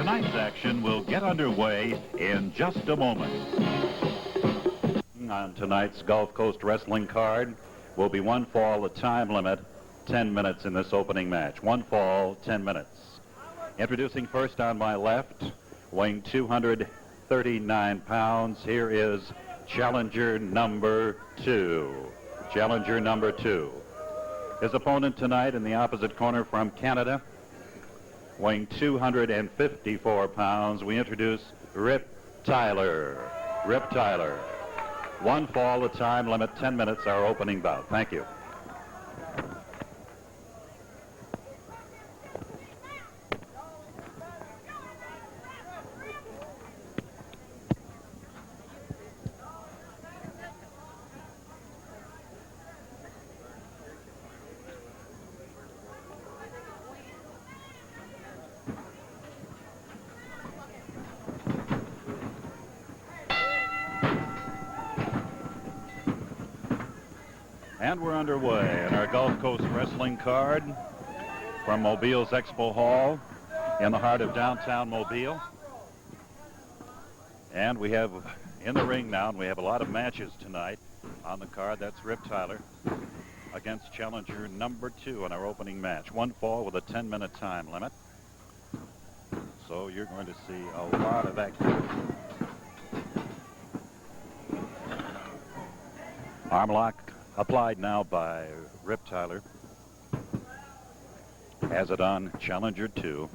Tonight's action will get underway in just a moment. On tonight's Gulf Coast Wrestling card will be one fall, a time limit, 10 minutes in this opening match. One fall, 10 minutes. Introducing first on my left, weighing 239 pounds, here is challenger number 2. Challenger number 2. His opponent tonight in the opposite corner from Canada, weighing 254 pounds, we introduce Rip Tyler. Rip Tyler. One fall, a time limit, 10 minutes, our opening bout. Thank you. And we're underway in our Gulf Coast Wrestling card from Mobile's Expo Hall in the heart of downtown Mobile. And we have in the ring now, and we have a lot of matches tonight on the card. That's Rip Tyler against challenger number 2 in our opening match. One fall with a 10-minute time limit. So you're going to see a lot of activity. Arm lock applied now by Rip Tyler. Has it on challenger 2.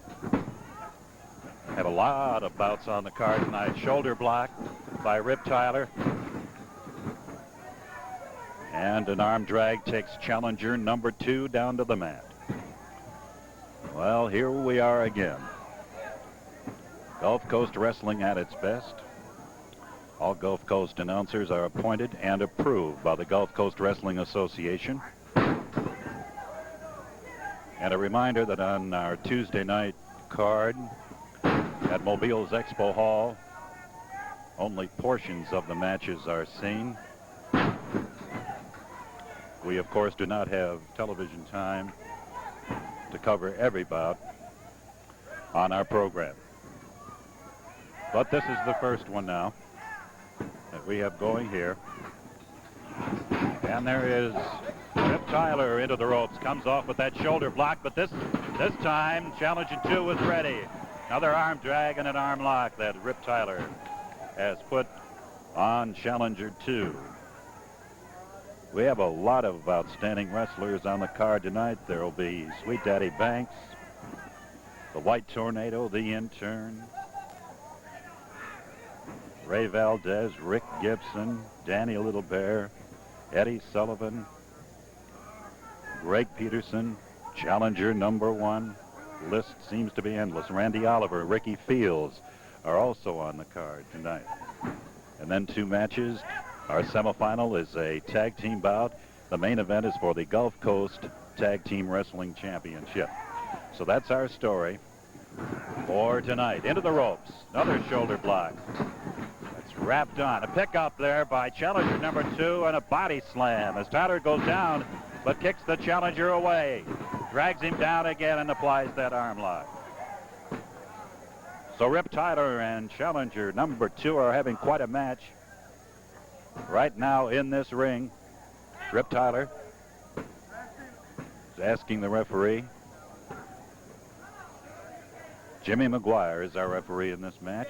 Have a lot of bouts on the card tonight. Shoulder block by Rip Tyler. And an arm drag takes challenger number 2 down to the mat. Well, here we are again. Gulf Coast Wrestling at its best. All Gulf Coast announcers are appointed and approved by the Gulf Coast Wrestling Association. And a reminder that on our Tuesday night card at Mobile's Expo Hall, only portions of the matches are seen. We, of course, do not have television time to cover every bout on our program. But this is the first one now that we have going here. And there is Rip Tyler into the ropes, comes off with that shoulder block, but this time challenger 2 is ready. Another arm drag and an arm lock that Rip Tyler has put on challenger 2. We have a lot of outstanding wrestlers on the card tonight. There will be Sweet Daddy Banks, the White Tornado, the Intern, Ray Valdez, Rick Gibson, Danny Little Bear, Eddie Sullivan, Greg Peterson, challenger number 1. List seems to be endless. Randy Oliver, Ricky Fields are also on the card tonight. And then 2 matches. Our semifinal is a tag team bout. The main event is for the Gulf Coast Tag Team Wrestling Championship. So that's our story for tonight. Into the ropes. Another shoulder block. That's wrapped on. A pickup there by challenger number 2 and a body slam as Tyler goes down but kicks the challenger away. Drags him down again and applies that arm lock. So Rip Tyler and challenger number 2 are having quite a match right now in this ring. Rip Tyler is asking the referee. Jimmy McGuire is our referee in this match.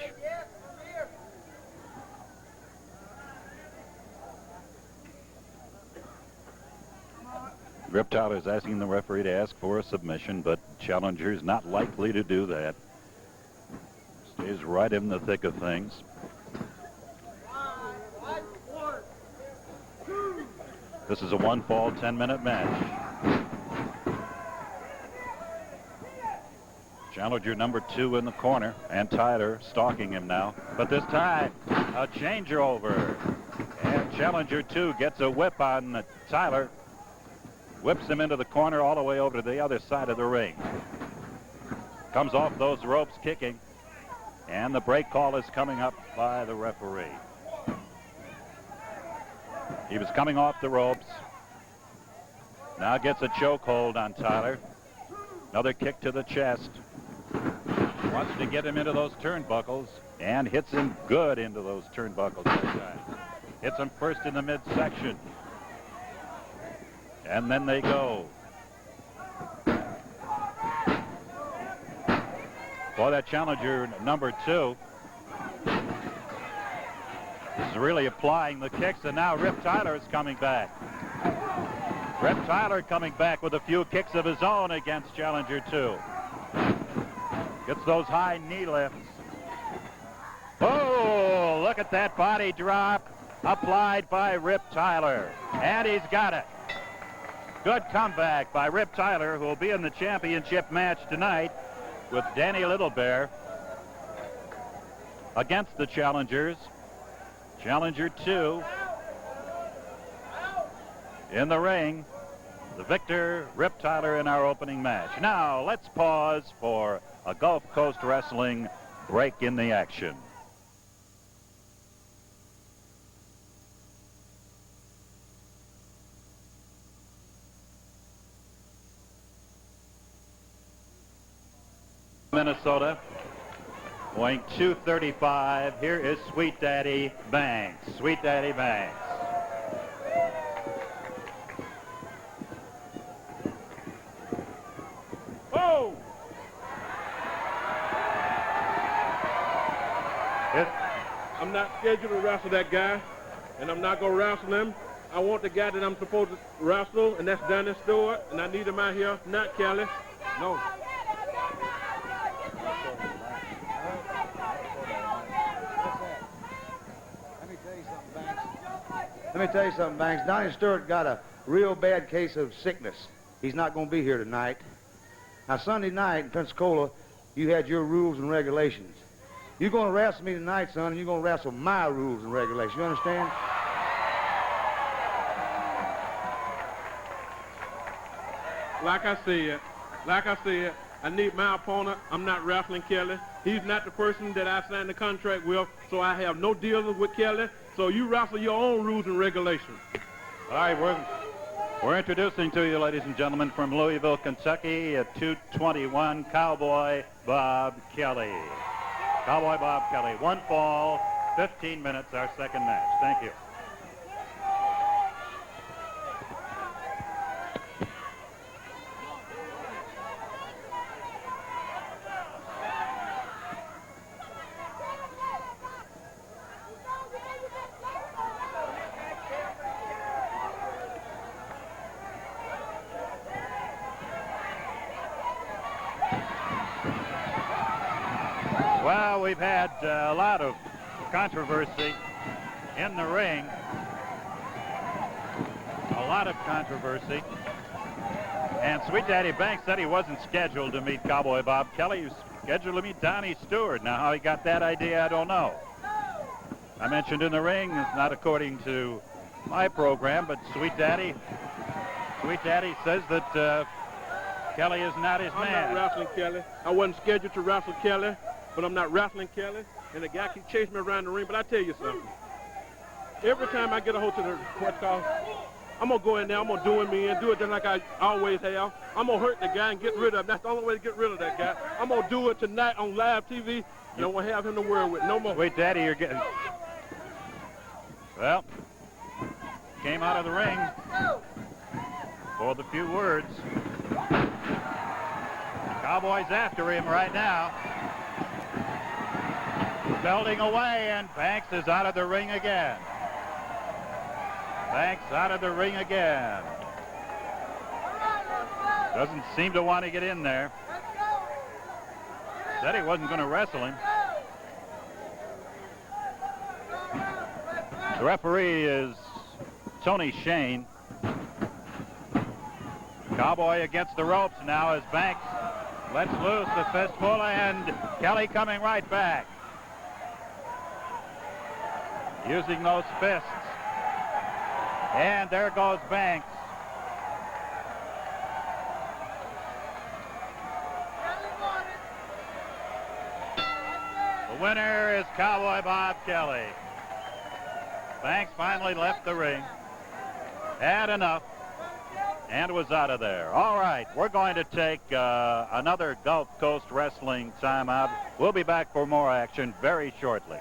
Rip Tyler is asking the referee to ask for a submission, but challenger is not likely to do that. Stays right in the thick of things. This is a one fall, 10-minute match. Challenger number 2 in the corner, and Tyler stalking him now. But this time, a changeover. And challenger 2 gets a whip on Tyler. Whips him into the corner all the way over to the other side of the ring. Comes off those ropes kicking. And the break call is coming up by the referee. He was coming off the ropes. Now gets a chokehold on Tyler. Another kick to the chest. Wants to get him into those turnbuckles and hits him good into those turnbuckles that time. Hits him first in the midsection. And then they go. Boy, that challenger number 2 is really applying the kicks, and now Rip Tyler is coming back. Rip Tyler coming back with a few kicks of his own against challenger 2. Gets those high knee lifts. Oh, look at that body drop applied by Rip Tyler. And he's got it. Good comeback by Rip Tyler, who will be in the championship match tonight with Danny Littlebear against the challengers. Challenger 2 in the ring. The victor, Rip Tyler, in our opening match. Now, let's pause for a Gulf Coast Wrestling break in the action. Minnesota, weighing 235. Here is Sweet Daddy Banks. Sweet Daddy Banks. Oh! I'm not scheduled to wrestle that guy, and I'm not going to wrestle him. I want the guy that I'm supposed to wrestle, and that's Danny Stewart, and I need him out here, not Kelly. No. Let me tell you something, Banks. Donnie Stewart got a real bad case of sickness. He's not going to be here tonight. Now, Sunday night in Pensacola, you had your rules and regulations. You're going to wrestle me tonight, son, and you're going to wrestle my rules and regulations. You understand? Like I said, I need my opponent. I'm not wrestling Kelly. He's not the person that I signed the contract with, so I have no dealings with Kelly. So you wrestle your own rules and regulations. All right, we're introducing to you, ladies and gentlemen, from Louisville, Kentucky, at 221, Cowboy Bob Kelly. Cowboy Bob Kelly, 1 fall, 15 minutes, our second match. Thank you. Well, we've had a lot of controversy in the ring. A lot of controversy. And Sweet Daddy Banks said he wasn't scheduled to meet Cowboy Bob Kelly. He was scheduled to meet Donnie Stewart. Now, how he got that idea, I don't know. I mentioned in the ring, it's not according to my program, but Sweet Daddy says that Kelly is not his man. I'm not wrestling Kelly. I wasn't scheduled to wrestle Kelly. But I'm not wrestling Kelly, and the guy keeps chasing me around the ring. But I tell you something. Every time I get a hold of the what's called, I'm going to go in there, I'm going to do him in, do it just like I always have. I'm going to hurt the guy and get rid of him. That's the only way to get rid of that guy. I'm going to do it tonight on live TV, and I won't have him to worry with no more. Sweet Daddy, you're getting... Well, came out of the ring for the few words. Cowboy's after him right now. Belting away, and Banks is out of the ring again. Banks out of the ring again. Doesn't seem to want to get in there. Said he wasn't going to wrestle him. The referee is Tony Shane. Cowboy against the ropes now as Banks lets loose the fistful, and Kelly coming right back. Using those fists. And there goes Banks. The winner is Cowboy Bob Kelly. Banks finally left the ring. Had enough. and was out of there. All right, we're going to take another Gulf Coast Wrestling timeout. We'll be back for more action very shortly.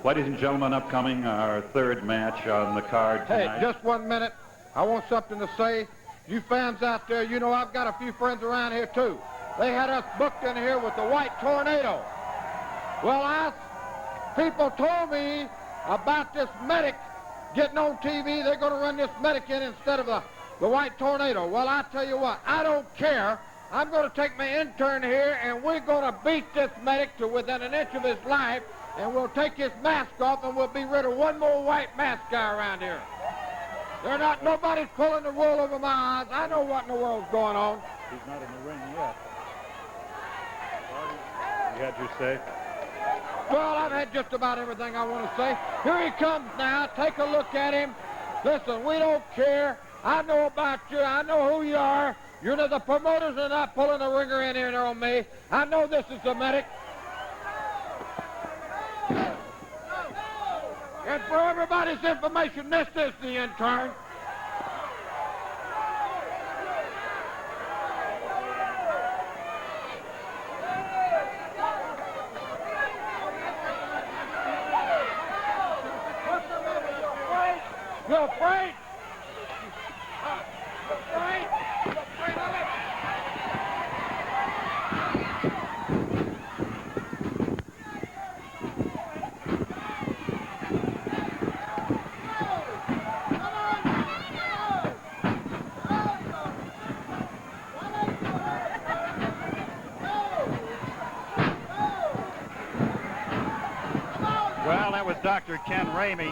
Ladies and gentlemen, upcoming our third match on the card tonight. Hey, just 1 minute. I want something to say. You fans out there, you know I've got a few friends around here too. They had us booked in here with the White Tornado. Well, people told me about this medic getting on TV. They're going to run this medic in instead of the White Tornado. Well, I tell you what, I don't care. I'm going to take my intern here, and we're going to beat this medic to within an inch of his life, and we'll take his mask off, and we'll be rid of one more white mask guy around here. Nobody's pulling the wool over my eyes. I know what in the world's going on. He's not in the ring yet. You had your say? Well, I've had just about everything I want to say. Here he comes now. Take a look at him. Listen, we don't care. I know about you. I know who you are. You're the promoters are not pulling a ringer in here on me. I know this is the medic. And for everybody's information, this is the intern. You're afraid? Well, that was Dr. Ken Ramey,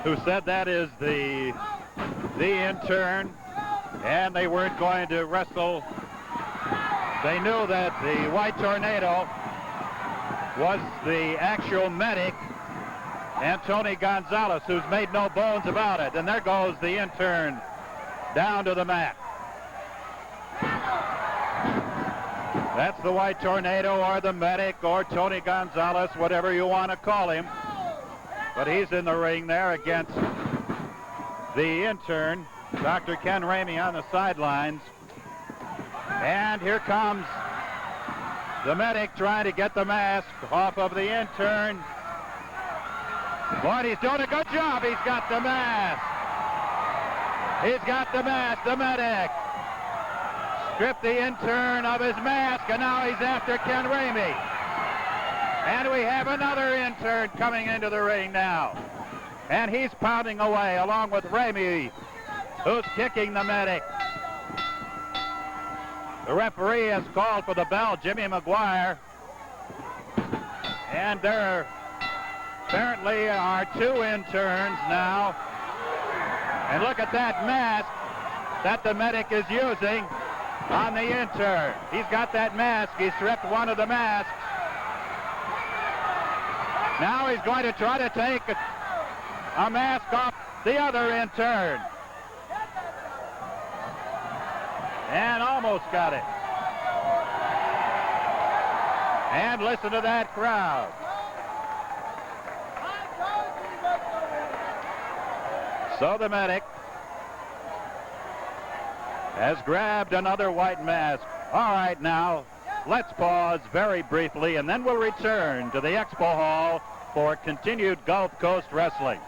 who said that is the intern, and they weren't going to wrestle. They knew that the White Tornado was the actual medic, and Tony Gonzalez, who's made no bones about it. And there goes the intern down to the mat. That's the White Tornado or the medic or Tony Gonzalez, whatever you want to call him. But he's in the ring there against the intern, Dr. Ken Ramey, on the sidelines. And here comes the medic trying to get the mask off of the intern. But he's doing a good job. He's got the mask. He's got the mask, the medic. Stripped the intern of his mask, and now he's after Ken Ramey. And we have another intern coming into the ring now. And he's pounding away along with Ramey, who's kicking the medic. The referee has called for the bell, Jimmy McGuire. And there apparently are two interns now. And look at that mask that the medic is using on the intern. He's got that mask. He stripped one of the masks. Now he's going to try to take a mask off the other intern. And almost got it. And listen to that crowd. So the medic has grabbed another white mask. All right, now, let's pause very briefly, and then we'll return to the Expo Hall for continued Gulf Coast Wrestling.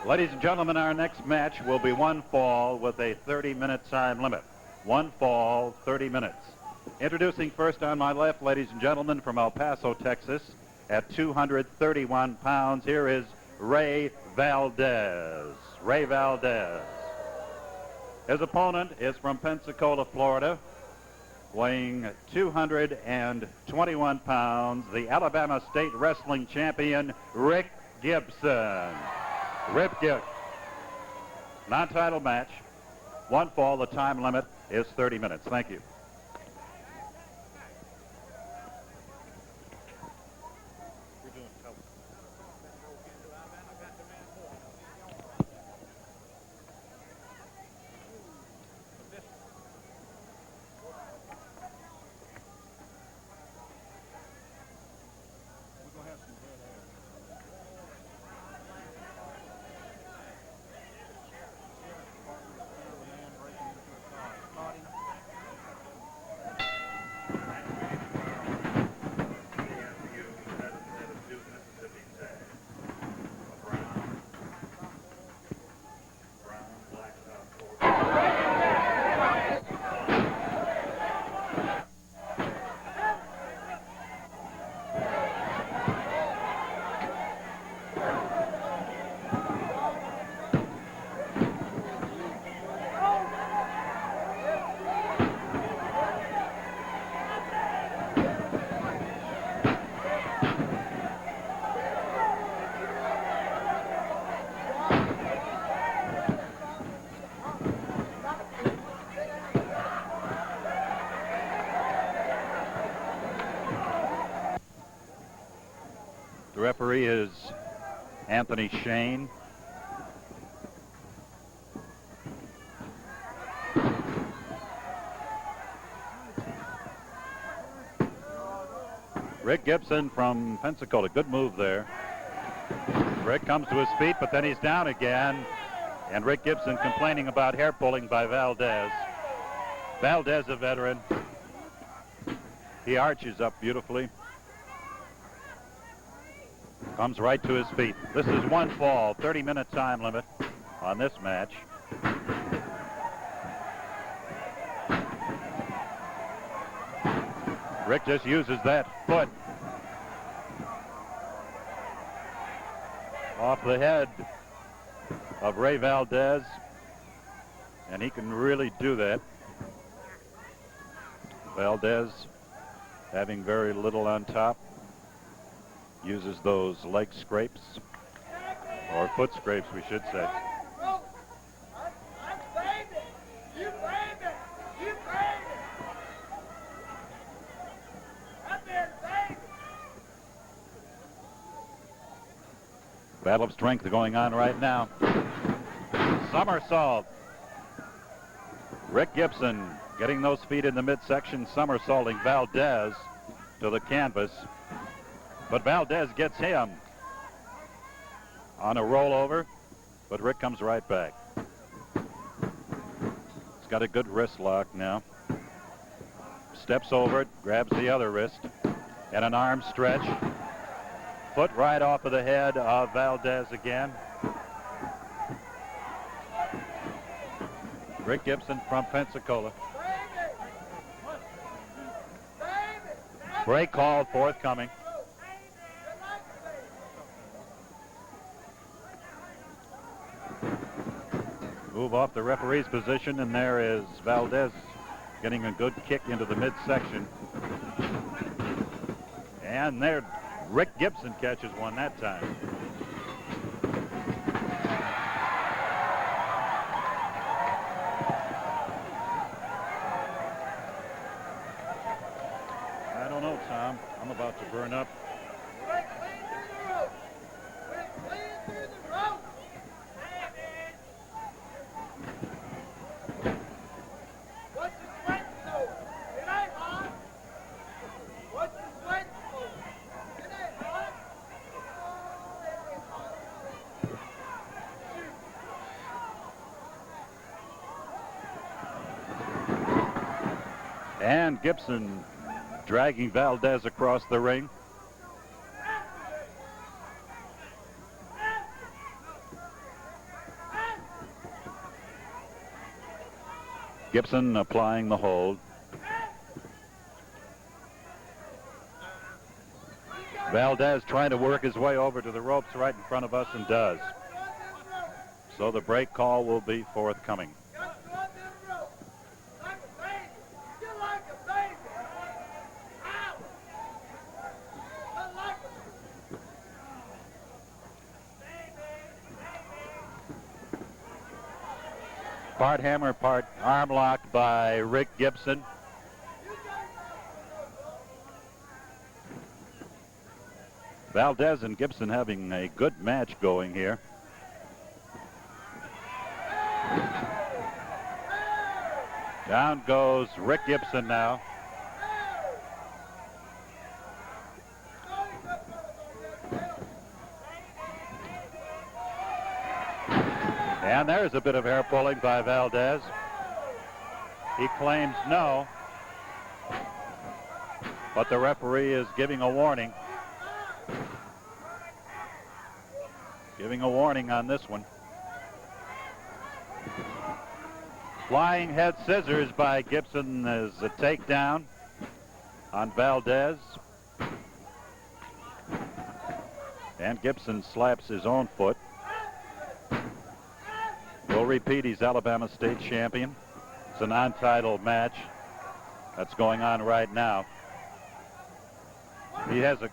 Ladies and gentlemen, our next match will be one fall with a 30-minute time limit. One fall, 30 minutes. Introducing first on my left, ladies and gentlemen, from El Paso, Texas, at 231 pounds. Here is Ray Valdez. Ray Valdez. His opponent is from Pensacola, Florida, weighing 221 pounds, the Alabama State Wrestling Champion, Rick Gibson. Rick Gibson. Non-title match. One fall. The time limit is 30 minutes. Thank you. The referee is Anthony Shane. Rick Gibson from Pensacola. Good move there. Rick comes to his feet, but then he's down again. And Rick Gibson complaining about hair pulling by Valdez. Valdez, a veteran. He arches up beautifully. Comes right to his feet. This is one fall, 30-minute time limit on this match. Rick just uses that foot off the head of Ray Valdez, and he can really do that. Valdez having very little on top. Uses those leg scrapes, or foot scrapes, we should say. Battle of strength going on right now. Somersault. Rick Gibson getting those feet in the midsection, somersaulting Valdez to the canvas. But Valdez gets him on a rollover, but Rick comes right back. He's got a good wrist lock now. Steps over it, grabs the other wrist, and an arm stretch. Foot right off of the head of Valdez again. Rick Gibson from Pensacola. Break call forthcoming. Move off the referee's position, and there is Valdez getting a good kick into the midsection. And there, Rick Gibson catches one that time. I don't know, Tom. I'm about to burn up. And Gibson dragging Valdez across the ring. Gibson applying the hold. Valdez trying to work his way over to the ropes right in front of us, and does. So the break call will be forthcoming. Part hammer, part arm locked by Rick Gibson. Valdez and Gibson having a good match going here. Down goes Rick Gibson now. And there's a bit of hair pulling by Valdez. He claims no, but the referee is giving a warning. Giving a warning on this one. Flying head scissors by Gibson is a takedown on Valdez. And Gibson slaps his own foot. We'll repeat, he's Alabama State champion. It's a non-title match that's going on right now. He has a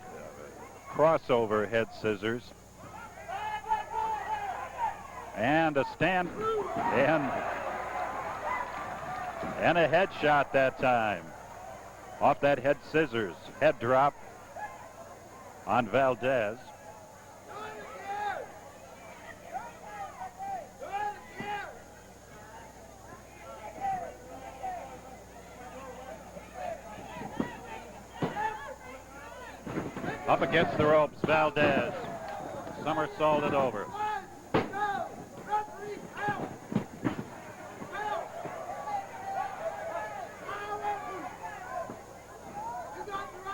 crossover head scissors. And a stand, and a headshot that time. Off that head scissors, head drop on Valdez. Up against the ropes, Valdez. Somersaulted over.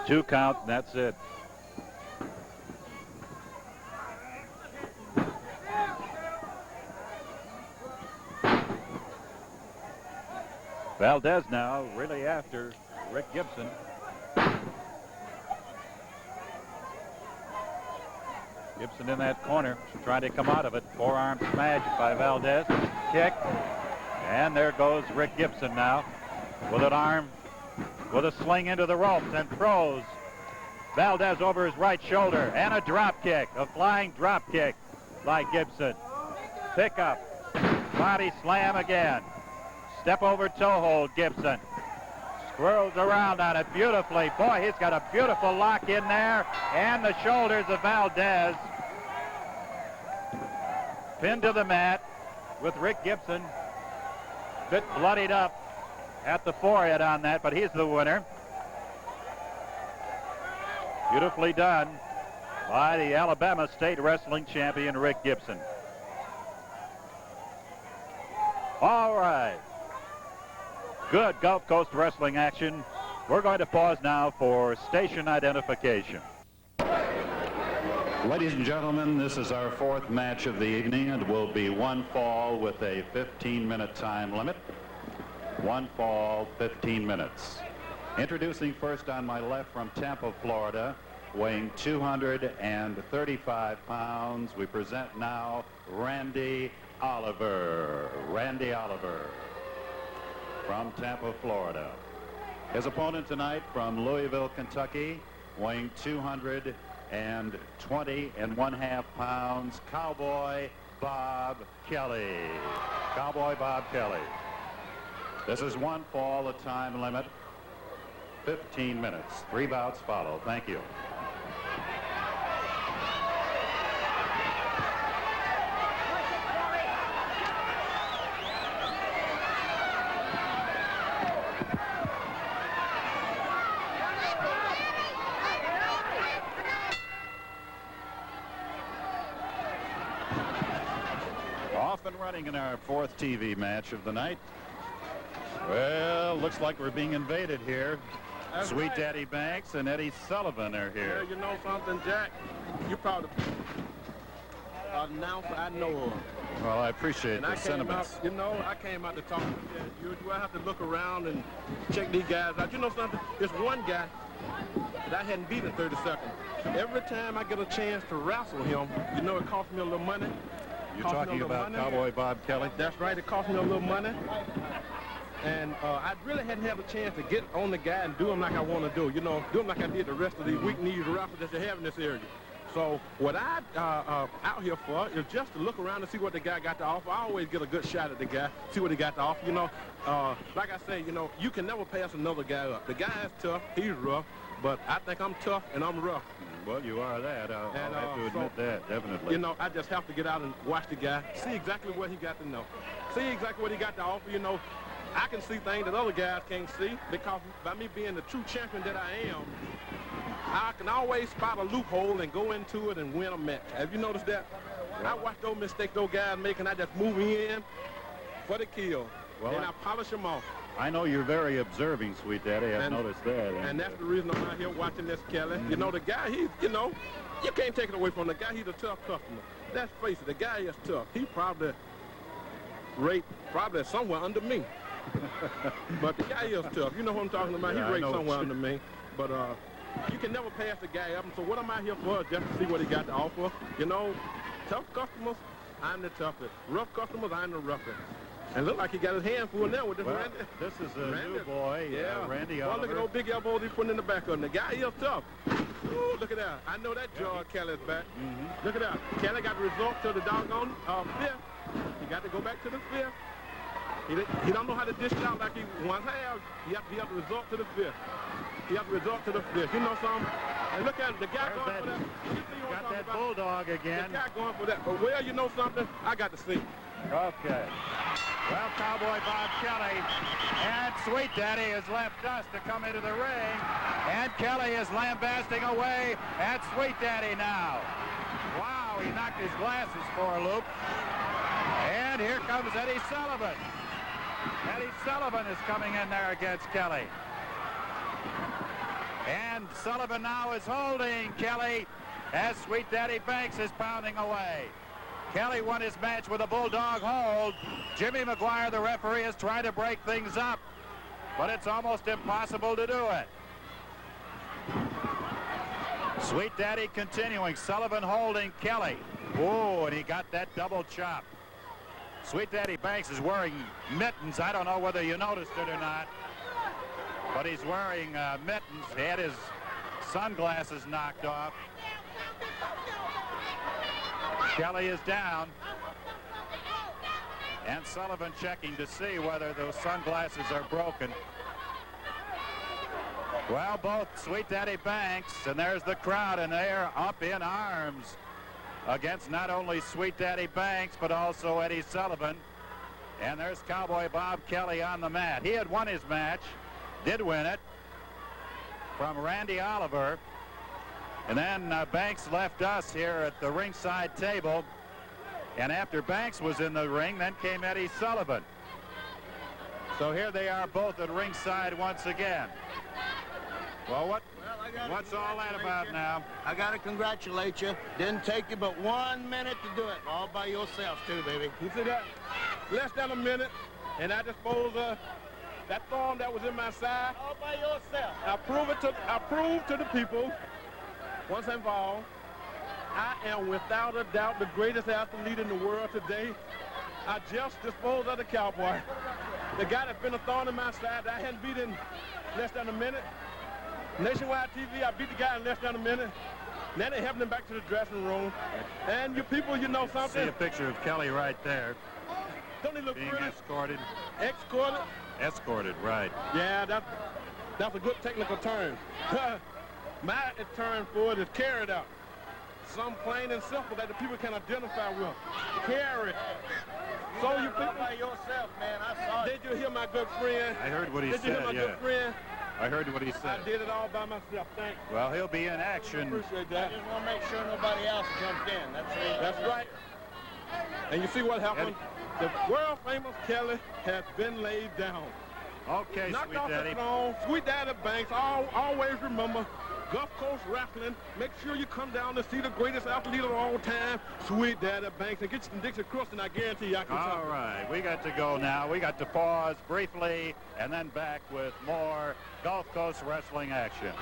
Two count, and that's it. Valdez now really after Rick Gibson. Gibson in that corner, trying to come out of it. Forearm smash by Valdez. Kick. And there goes Rick Gibson now with an arm, with a sling into the ropes, and throws Valdez over his right shoulder. And a drop kick, a flying drop kick by Gibson. Pick up. Body slam again. Step over toe hold, Gibson. Swirls around on it beautifully. Boy, he's got a beautiful lock in there. And the shoulders of Valdez. Pinned to the mat with Rick Gibson. Bit bloodied up at the forehead on that, but he's the winner. Beautifully done by the Alabama State Wrestling Champion, Rick Gibson. All right. Good Gulf Coast wrestling action. We're going to pause now for station identification. Ladies and gentlemen, this is our fourth match of the evening. It will be one fall with a 15-minute time limit. One fall, 15 minutes. Introducing first on my left from Tampa, Florida, weighing 235 pounds. We present now Randy Oliver. Randy Oliver from Tampa, Florida. His opponent tonight from Louisville, Kentucky, weighing 220.5 pounds, Cowboy Bob Kelly. Cowboy Bob Kelly. This is one fall, a time limit, 15 minutes. 3 bouts follow. Thank you. Off and running in our fourth TV match of the night. Well, looks like we're being invaded here. That's Sweet right. Daddy Banks and Eddie Sullivan are here. Yeah, you know something, Jack? You probably announcer I know of. Well, I appreciate And the I came sentiments. out, I came out to talk to you. Do I have to look around and check these guys out? You know something? There's one guy that I hadn't beat in 30 seconds. Every time I get a chance to wrestle him, you know, it costs me a little money. You're talking about Cowboy Bob Kelly? That's right. It cost me a little money. And I really hadn't had a chance to get on the guy and do him like I want to do. You know, do him like I did the rest of these weak-kneed wrestlers that you have in this area. So what I out here for is just to look around and see what the guy got to offer. I always get a good shot at the guy, see what he got to offer. You know, like I say, you know, you can never pass another guy up. The guy is tough, he's rough, but I think I'm tough and I'm rough. Well, you are that. I'll have to admit that, definitely. You know, I just have to get out and watch the guy, see exactly what he got to know, see exactly what he got to offer. You know, I can see things that other guys can't see because by me being the true champion that I am, I can always spot a loophole and go into it and win a match. Have you noticed that? I watch those mistakes those guys make, and I just move in for the kill. Well, and I polish them off. I know you're very observing, Sweet Daddy. I've noticed that. And that's the reason I'm out here watching this, Kelly. You know, the guy, he's, you know, you can't take it away from the guy. He's a tough customer. Let's face it, the guy is tough. He probably somewhere under me. But the guy is tough. You know what I'm talking about? Yeah, He rates somewhere under me. But you can never pass the guy up. So what am I here for? Just to see what he got to offer. You know, tough customers, I'm the toughest. Rough customers, I'm the roughest. And look like he got his hand full now with this Randy. This is a new boy, Randy Well, Oliver. look at those big elbows he's putting in the back of him. The guy is tough. Ooh, look at that. I know that jaw Kelly's back. Look at that. Kelly got the result to the doggone fifth. He got to go back to the fifth. He don't know how to dish it out like he once has. He has to resort to the fifth. He has to resort to the fifth. You know something? And look at him. The guy going for that. Got that bulldog again. The guy going for that. But, well, you know something? I got to see. Okay. Well, Cowboy Bob Kelly and Sweet Daddy has left us to come into the ring. And Kelly is lambasting away at Sweet Daddy now. Wow, he knocked his glasses for a loop. And here comes Eddie Sullivan. Eddie Sullivan is coming in there against Kelly. And Sullivan now is holding Kelly as Sweet Daddy Banks is pounding away. Kelly won his match with a bulldog hold. Jimmy McGuire, the referee, is trying to break things up, but it's almost impossible to do it. Sweet Daddy continuing. Sullivan holding Kelly. Oh, and he got that double chop. Sweet Daddy Banks is wearing mittens. I don't know whether you noticed it or not, but he's wearing mittens. He had his sunglasses knocked off. Kelly is down. And Sullivan checking to see whether those sunglasses are broken. Well, both Sweet Daddy Banks, and there's the crowd, and they're up in arms against not only Sweet Daddy Banks, but also Eddie Sullivan. And there's Cowboy Bob Kelly on the mat. He had won his match, did win it, from Randy Oliver. And then Banks left us here at the ringside table. And after Banks was in the ring, then came Eddie Sullivan. So here they are both at ringside once again. Well, what's all that about now? I got to congratulate you. Didn't take you but 1 minute to do it. All by yourself, too, baby. You see that? Less than a minute, and I disposed of that thorn that was in my side. All by yourself. I proved to the people, once and for all, I am without a doubt the greatest athlete in the world today. I just disposed of the Cowboy. The guy that's been a thorn in my side that I hadn't beat in less than a minute. Nationwide TV, I beat the guy in less than a minute. Then they helped him back to the dressing room. And you people, you know something? See a picture of Kelly right there. Don't he look being pretty? escorted. Escorted? Escorted, right. Yeah, that's a good technical term. My term for it is carried out. Some plain and simple that the people can identify with. Carry. So you people by yourself, man. I saw it. Did you hear my good friend? I heard what he Did said, you hear my good friend? I heard what he said. I did it all by myself, thanks. Well, he'll be in action. Appreciate I that. just want to make sure nobody else jumped in. That's right. And you see what happened? The world famous Kelly has been laid down. Okay, Knocked Sweet off Daddy. the throne. Sweet Daddy Banks. Always remember, Gulf Coast Wrestling. Make sure you come down to see the greatest athlete of all time, Sweet Daddy Banks, and get you some Dixie Crust, and I guarantee you I can All right, we got to go now. We got to pause briefly and then back with more Gulf Coast wrestling action.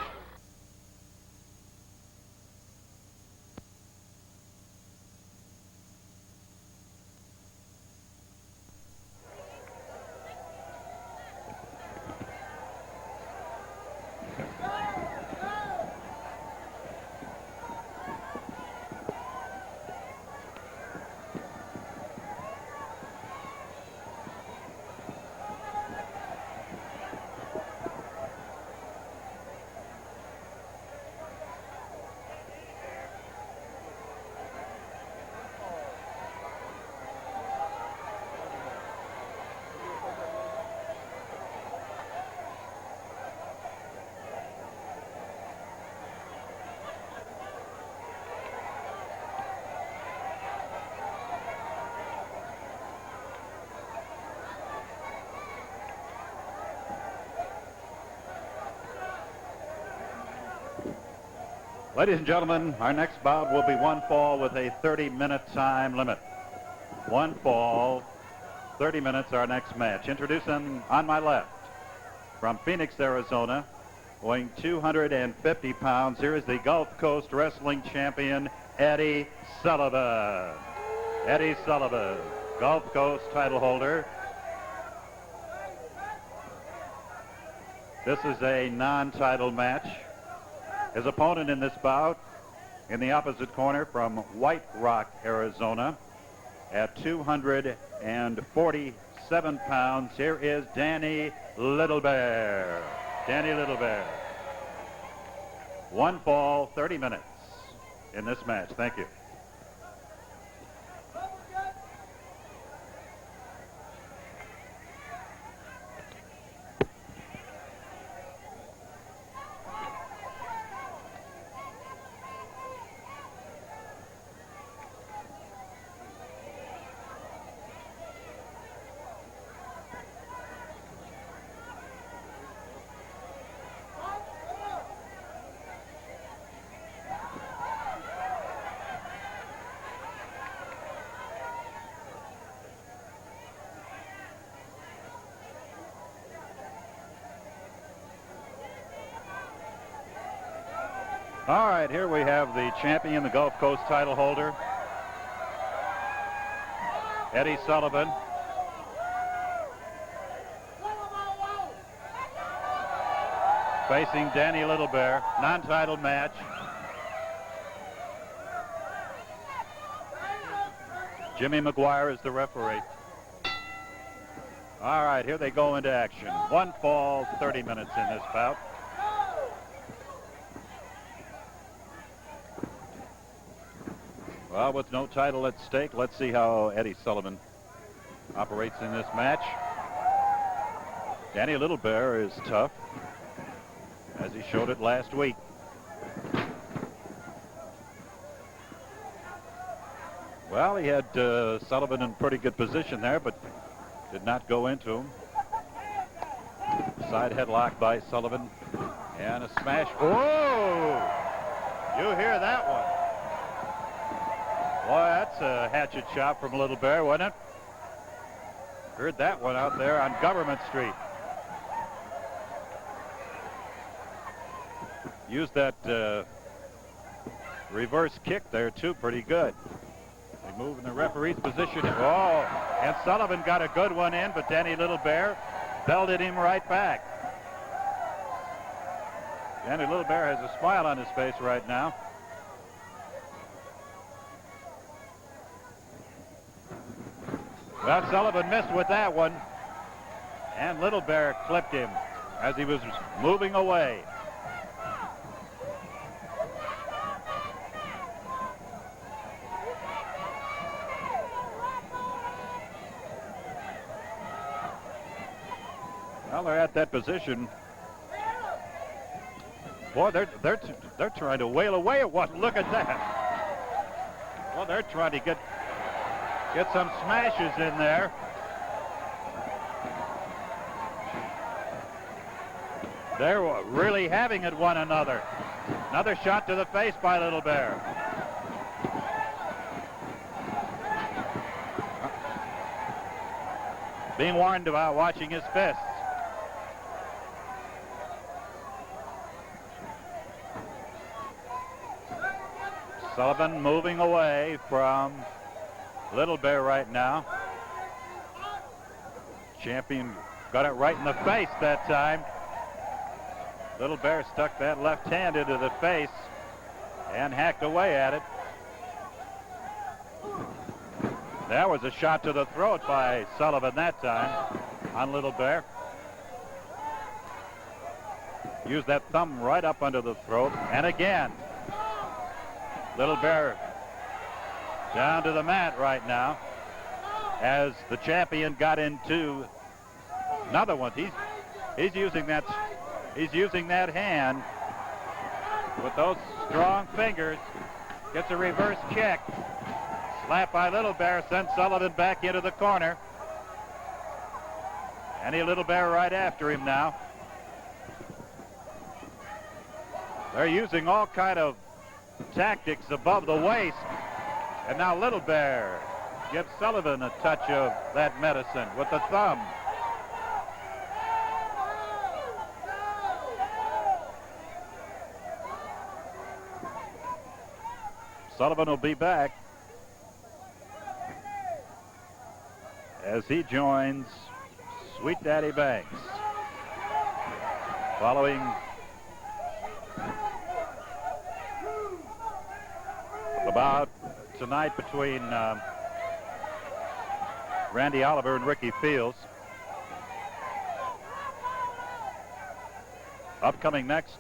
Ladies and gentlemen, our next bout will be one fall with a 30-minute time limit. One fall, 30 minutes, our next match. Introducing on my left, from Phoenix, Arizona, weighing 250 pounds, here is the Gulf Coast Wrestling Champion, Eddie Sullivan. Eddie Sullivan, Gulf Coast title holder. This is a non-title match. His opponent in this bout, in the opposite corner from White Rock, Arizona, at 247 pounds, here is Danny Little Bear. Danny Little Bear. One fall, 30 minutes in this match. Thank you. All right, here we have the champion, the Gulf Coast title holder, Eddie Sullivan. Facing Danny Little Bear, non-title match. Jimmy McGuire is the referee. All right, here they go into action. One fall, 30 minutes in this bout. Well, with no title at stake, let's see how Eddie Sullivan operates in this match. Danny Little Bear is tough, as he showed it last week. Well, he had Sullivan in pretty good position there, but did not go into him. Side headlock by Sullivan, and a smash. Whoa! You hear that one. Boy, that's a hatchet shot from Little Bear, wasn't it? Heard that one out there on Government Street. Used that reverse kick there, too, pretty good. They move in the referee's position. Oh, and Sullivan got a good one in, but Danny Little Bear belted him right back. Danny Little Bear has a smile on his face right now. Well, Sullivan missed with that one, and Little Bear clipped him as he was moving away. Well, they're at that position. Boy, they're trying to wail away at one. Look at that. Well, they're trying to get some smashes in there. They're really having at one another. Another shot to the face by Little Bear. Being warned about watching his fists. Sullivan moving away from Little Bear right now. Champion got it right in the face that time. Little Bear stuck that left hand into the face and hacked away at it. That was a shot to the throat by Sullivan that time on Little Bear. Used that thumb right up under the throat, and again. Little Bear down to the mat right now as the champion got into another one. He's using that hand with those strong fingers. Gets a reverse kick. Slap by Little Bear sends Sullivan back into the corner. And Little Bear right after him now. They're using all kind of tactics above the waist. And now Little Bear gives Sullivan a touch of that medicine with the thumb. Sullivan will be back as he joins Sweet Daddy Banks. Following about tonight between Randy Oliver and Ricky Fields. Upcoming next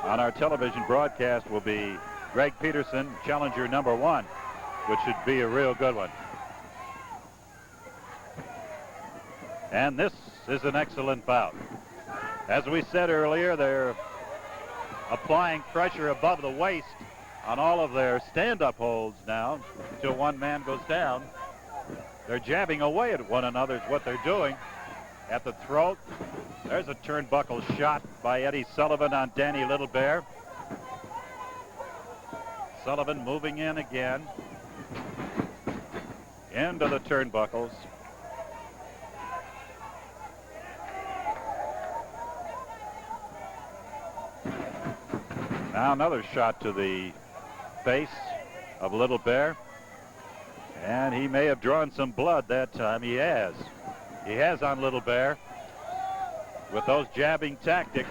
on our television broadcast will be Greg Peterson, challenger number 1, which should be a real good one. And this is an excellent bout. As we said earlier, they're applying pressure above the waist on all of their stand-up holds now until one man goes down. They're jabbing away at one another is what they're doing. At the throat, there's a turnbuckle shot by Eddie Sullivan on Danny Little Bear. Sullivan moving in again into the turnbuckles. Now another shot to the face of Little Bear. And he may have drawn some blood that time. He has. He has on Little Bear. With those jabbing tactics.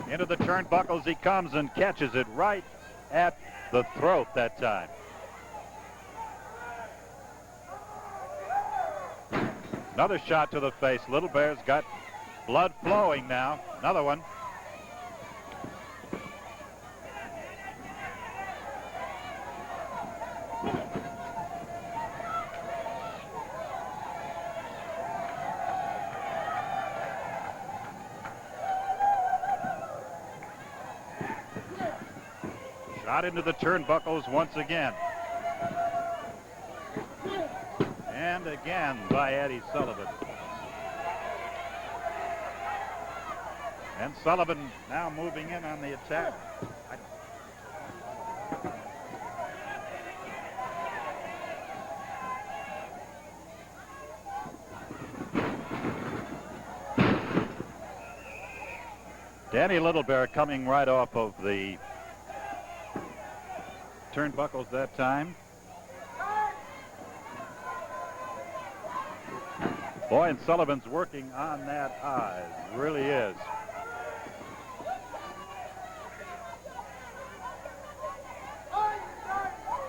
Into the turnbuckles he comes and catches it right at the throat that time. Another shot to the face. Little Bear's got blood flowing now. Another one. Shot into the turnbuckles once again. And again by Eddie Sullivan. And Sullivan now moving in on the attack. Danny Little Bear coming right off of the turnbuckles that time. Boy, and Sullivan's working on that eye. Really is.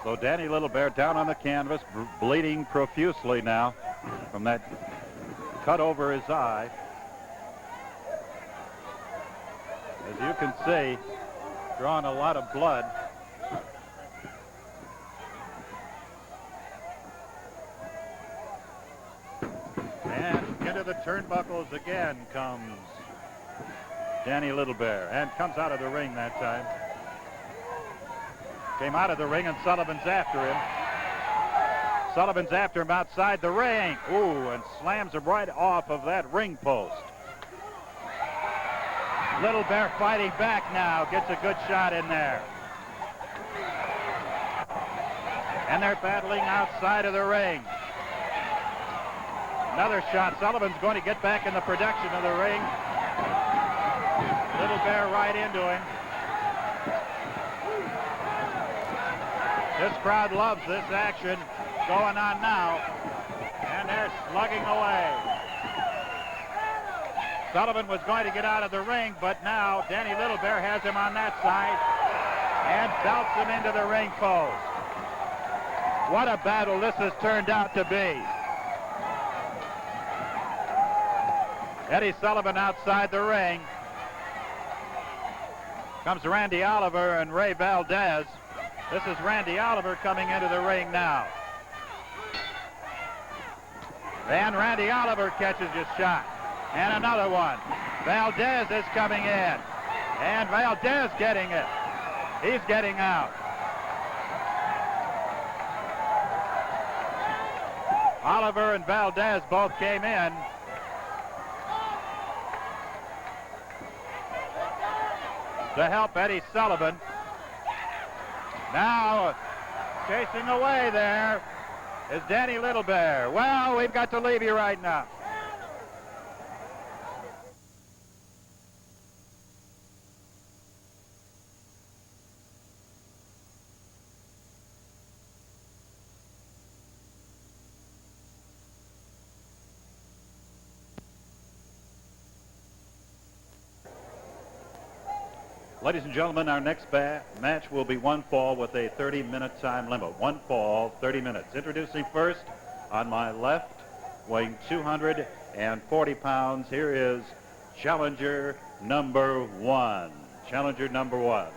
So Danny Little Bear down on the canvas, bleeding profusely now from that cut over his eye. As you can see, drawing a lot of blood. The turnbuckles again comes Danny Little Bear and comes out of the ring that time. Came out of the ring and Sullivan's after him. Sullivan's after him outside the ring. Ooh, and slams him right off of that ring post. Little Bear fighting back now. Gets a good shot in there. And they're battling outside of the ring. Another shot. Sullivan's going to get back in the production of the ring. Little Bear right into him. This crowd loves this action going on now. And they're slugging away. Sullivan was going to get out of the ring, but now Danny Little Bear has him on that side and belts him into the ring post. What a battle this has turned out to be. Eddie Sullivan outside the ring. Comes Randy Oliver and Ray Valdez. This is Randy Oliver coming into the ring now. And Randy Oliver catches his shot. And another one. Valdez is coming in. And Valdez getting it. He's getting out. Oliver and Valdez both came in. To help Eddie Sullivan. Now, chasing away there is Danny Little Bear. Well, we've got to leave you right now. Ladies and gentlemen, our next match will be one fall with a 30-minute time limit. One fall, 30 minutes. Introducing first, on my left, weighing 240 pounds, here is challenger number one. Challenger number one.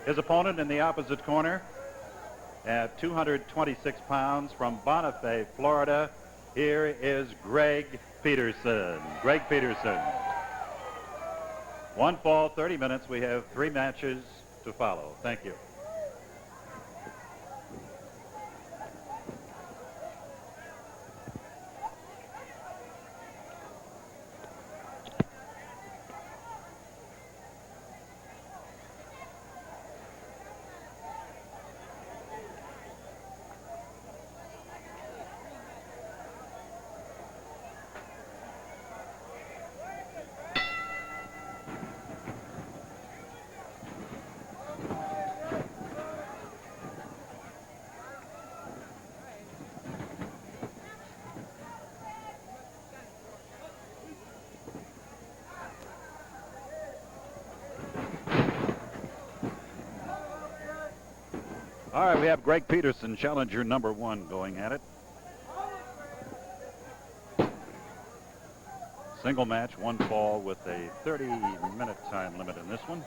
His opponent in the opposite corner, at 226 pounds, from Bonifay, Florida, here is Greg Peterson. Greg Peterson. One fall, 30 minutes. We have 3 matches to follow. Thank you. All right, we have Greg Peterson, challenger number one, going at it. Single match, one fall with a 30-minute time limit in this one.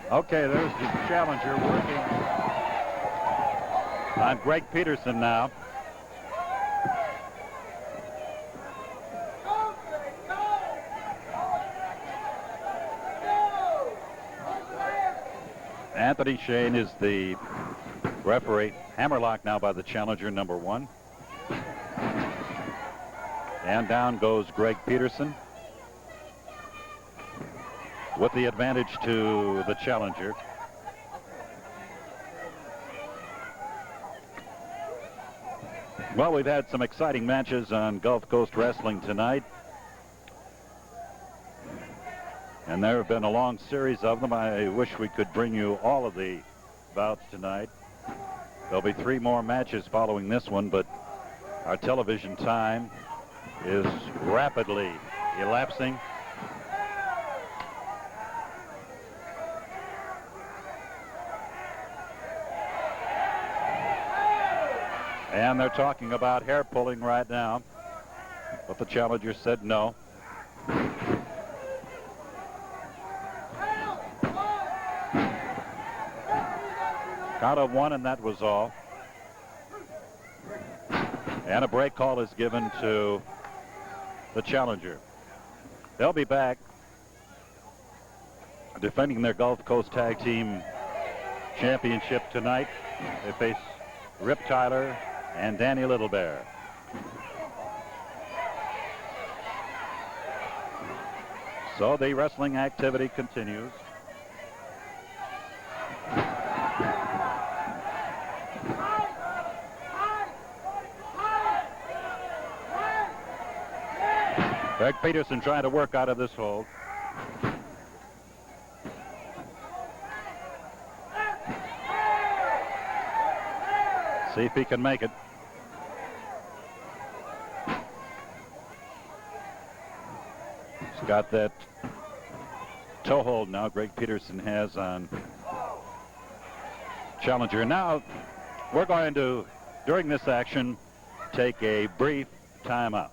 Okay, there's the challenger working on Greg Peterson now. Anthony Shane is the referee. Hammerlock now by the challenger number one. And down goes Greg Peterson, with the advantage to the challenger. Well, we've had some exciting matches on Gulf Coast Wrestling tonight, and there have been a long series of them. I wish we could bring you all of the bouts tonight. There'll be 3 more matches following this one, but our television time is rapidly elapsing. And they're talking about hair pulling right now, but the challenger said no. Count of 1, and that was all. And a break call is given to the challenger. They'll be back defending their Gulf Coast Tag Team Championship tonight. They face Rip Tyler and Danny Little Bear. So the wrestling activity continues. Greg Peterson trying to work out of this hold. See if he can make it. He's got that toe hold now Greg Peterson has on challenger. Now we're going to, during this action, take a brief timeout.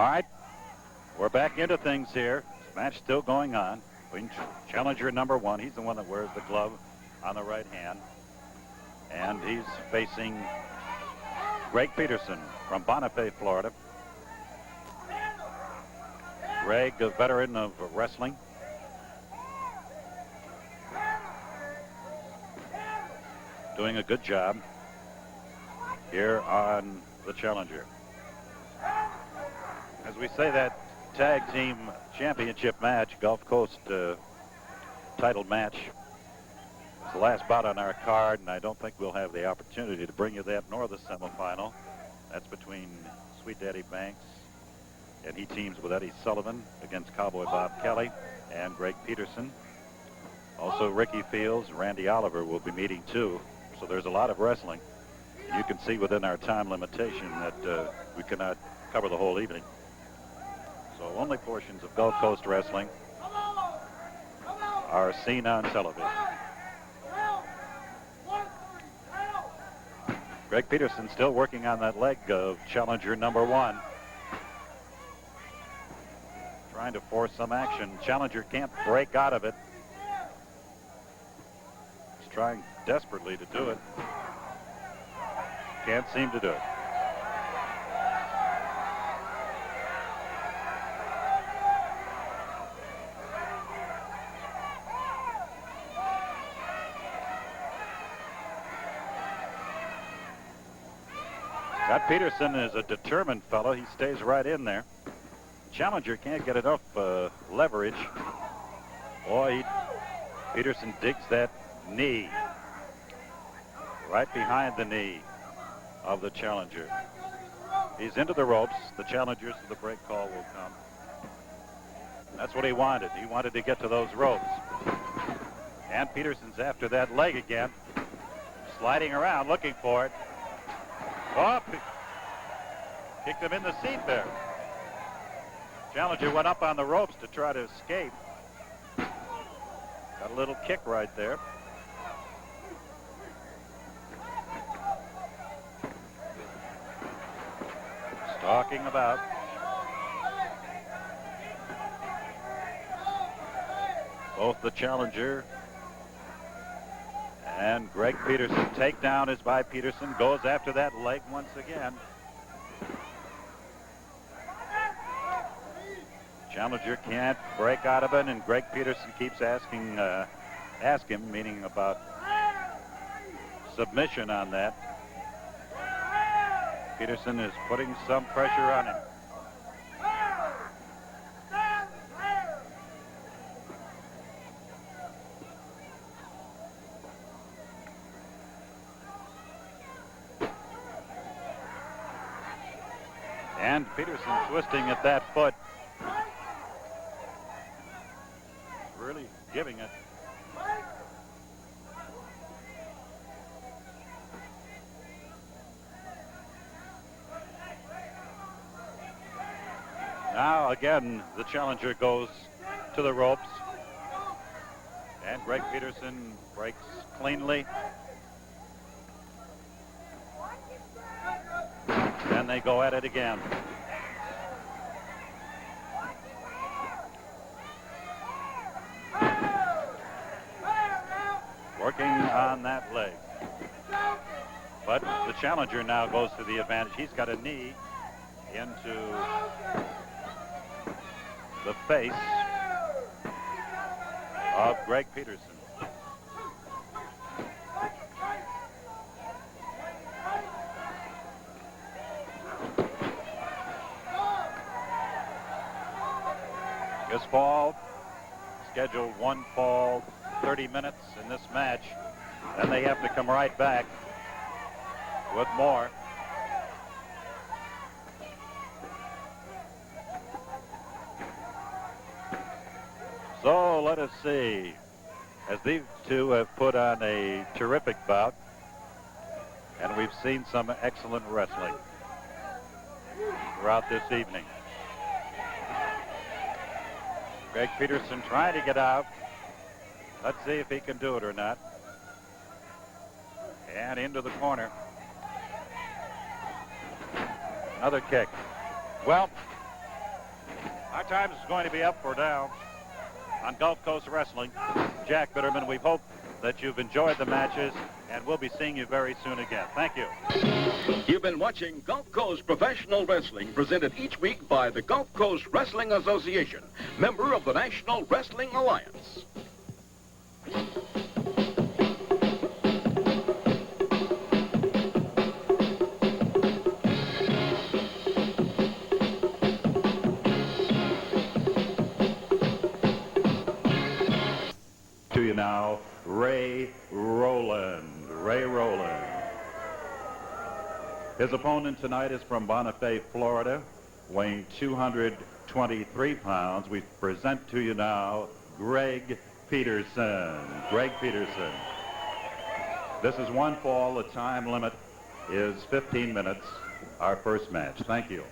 All right, we're back into things here. Match still going on. Challenger number 1, he's the one that wears the glove on the right hand. And he's facing Greg Peterson from Bonifay, Florida. Greg, a veteran of wrestling. Doing a good job here on the Challenger. As we say, that tag team championship match, Gulf Coast title match, is the last bout on our card, and I don't think we'll have the opportunity to bring you that nor the semifinal. That's between Sweet Daddy Banks, and he teams with Eddie Sullivan against Cowboy Bob Kelly and Greg Peterson. Also, Ricky Fields, Randy Oliver will be meeting too. So there's a lot of wrestling. You can see within our time limitation that we cannot cover the whole evening. So only portions of Gulf Coast wrestling are seen on television. Greg Peterson still working on that leg of Challenger number 1. Trying to force some action. Challenger can't break out of it. He's trying desperately to do it. Can't seem to do it. That Peterson is a determined fellow. He stays right in there. Challenger can't get enough leverage. Boy, Peterson digs that knee right behind the knee of the Challenger. He's into the ropes. The Challengers to the break call will come. That's what he wanted. He wanted to get to those ropes. And Peterson's after that leg again. Sliding around, looking for it. Oh, kicked him in the seat there. Challenger went up on the ropes to try to escape. Got a little kick right there. Stalking about. Both the Challenger and Greg Peterson. Takedown is by Peterson. Goes after that leg once again. Challenger can't break out of it, and Greg Peterson keeps ask him, meaning about submission on that. Peterson is putting some pressure on him. And Peterson twisting at that foot. Really giving it. Now again, the Challenger goes to the ropes. And Greg Peterson breaks cleanly. And they go at it again. Working on that leg. But the Challenger now goes to the advantage. He's got a knee into the face of Greg Peterson. This fall, scheduled one fall, 30 minutes in this match. Then they have to come right back with more. So let us see, as these two have put on a terrific bout, and we've seen some excellent wrestling throughout this evening. Greg Peterson trying to get out. Let's see if he can do it or not. And into the corner. Another kick. Well, Our time is going to be up or down on Gulf Coast Wrestling. Jack Bitterman, we hope that you've enjoyed the matches, and we'll be seeing you very soon again. Thank you. You've been watching Gulf Coast Professional Wrestling, presented each week by the Gulf Coast Wrestling Association, member of the National Wrestling Alliance. To you now, Ray Rowland. Ray Rowland. His opponent tonight is from Bonifay, Florida, weighing 223 pounds. We present to you now Greg Peterson. Greg Peterson. This is one fall. The time limit is 15 minutes. Our first match. Thank you.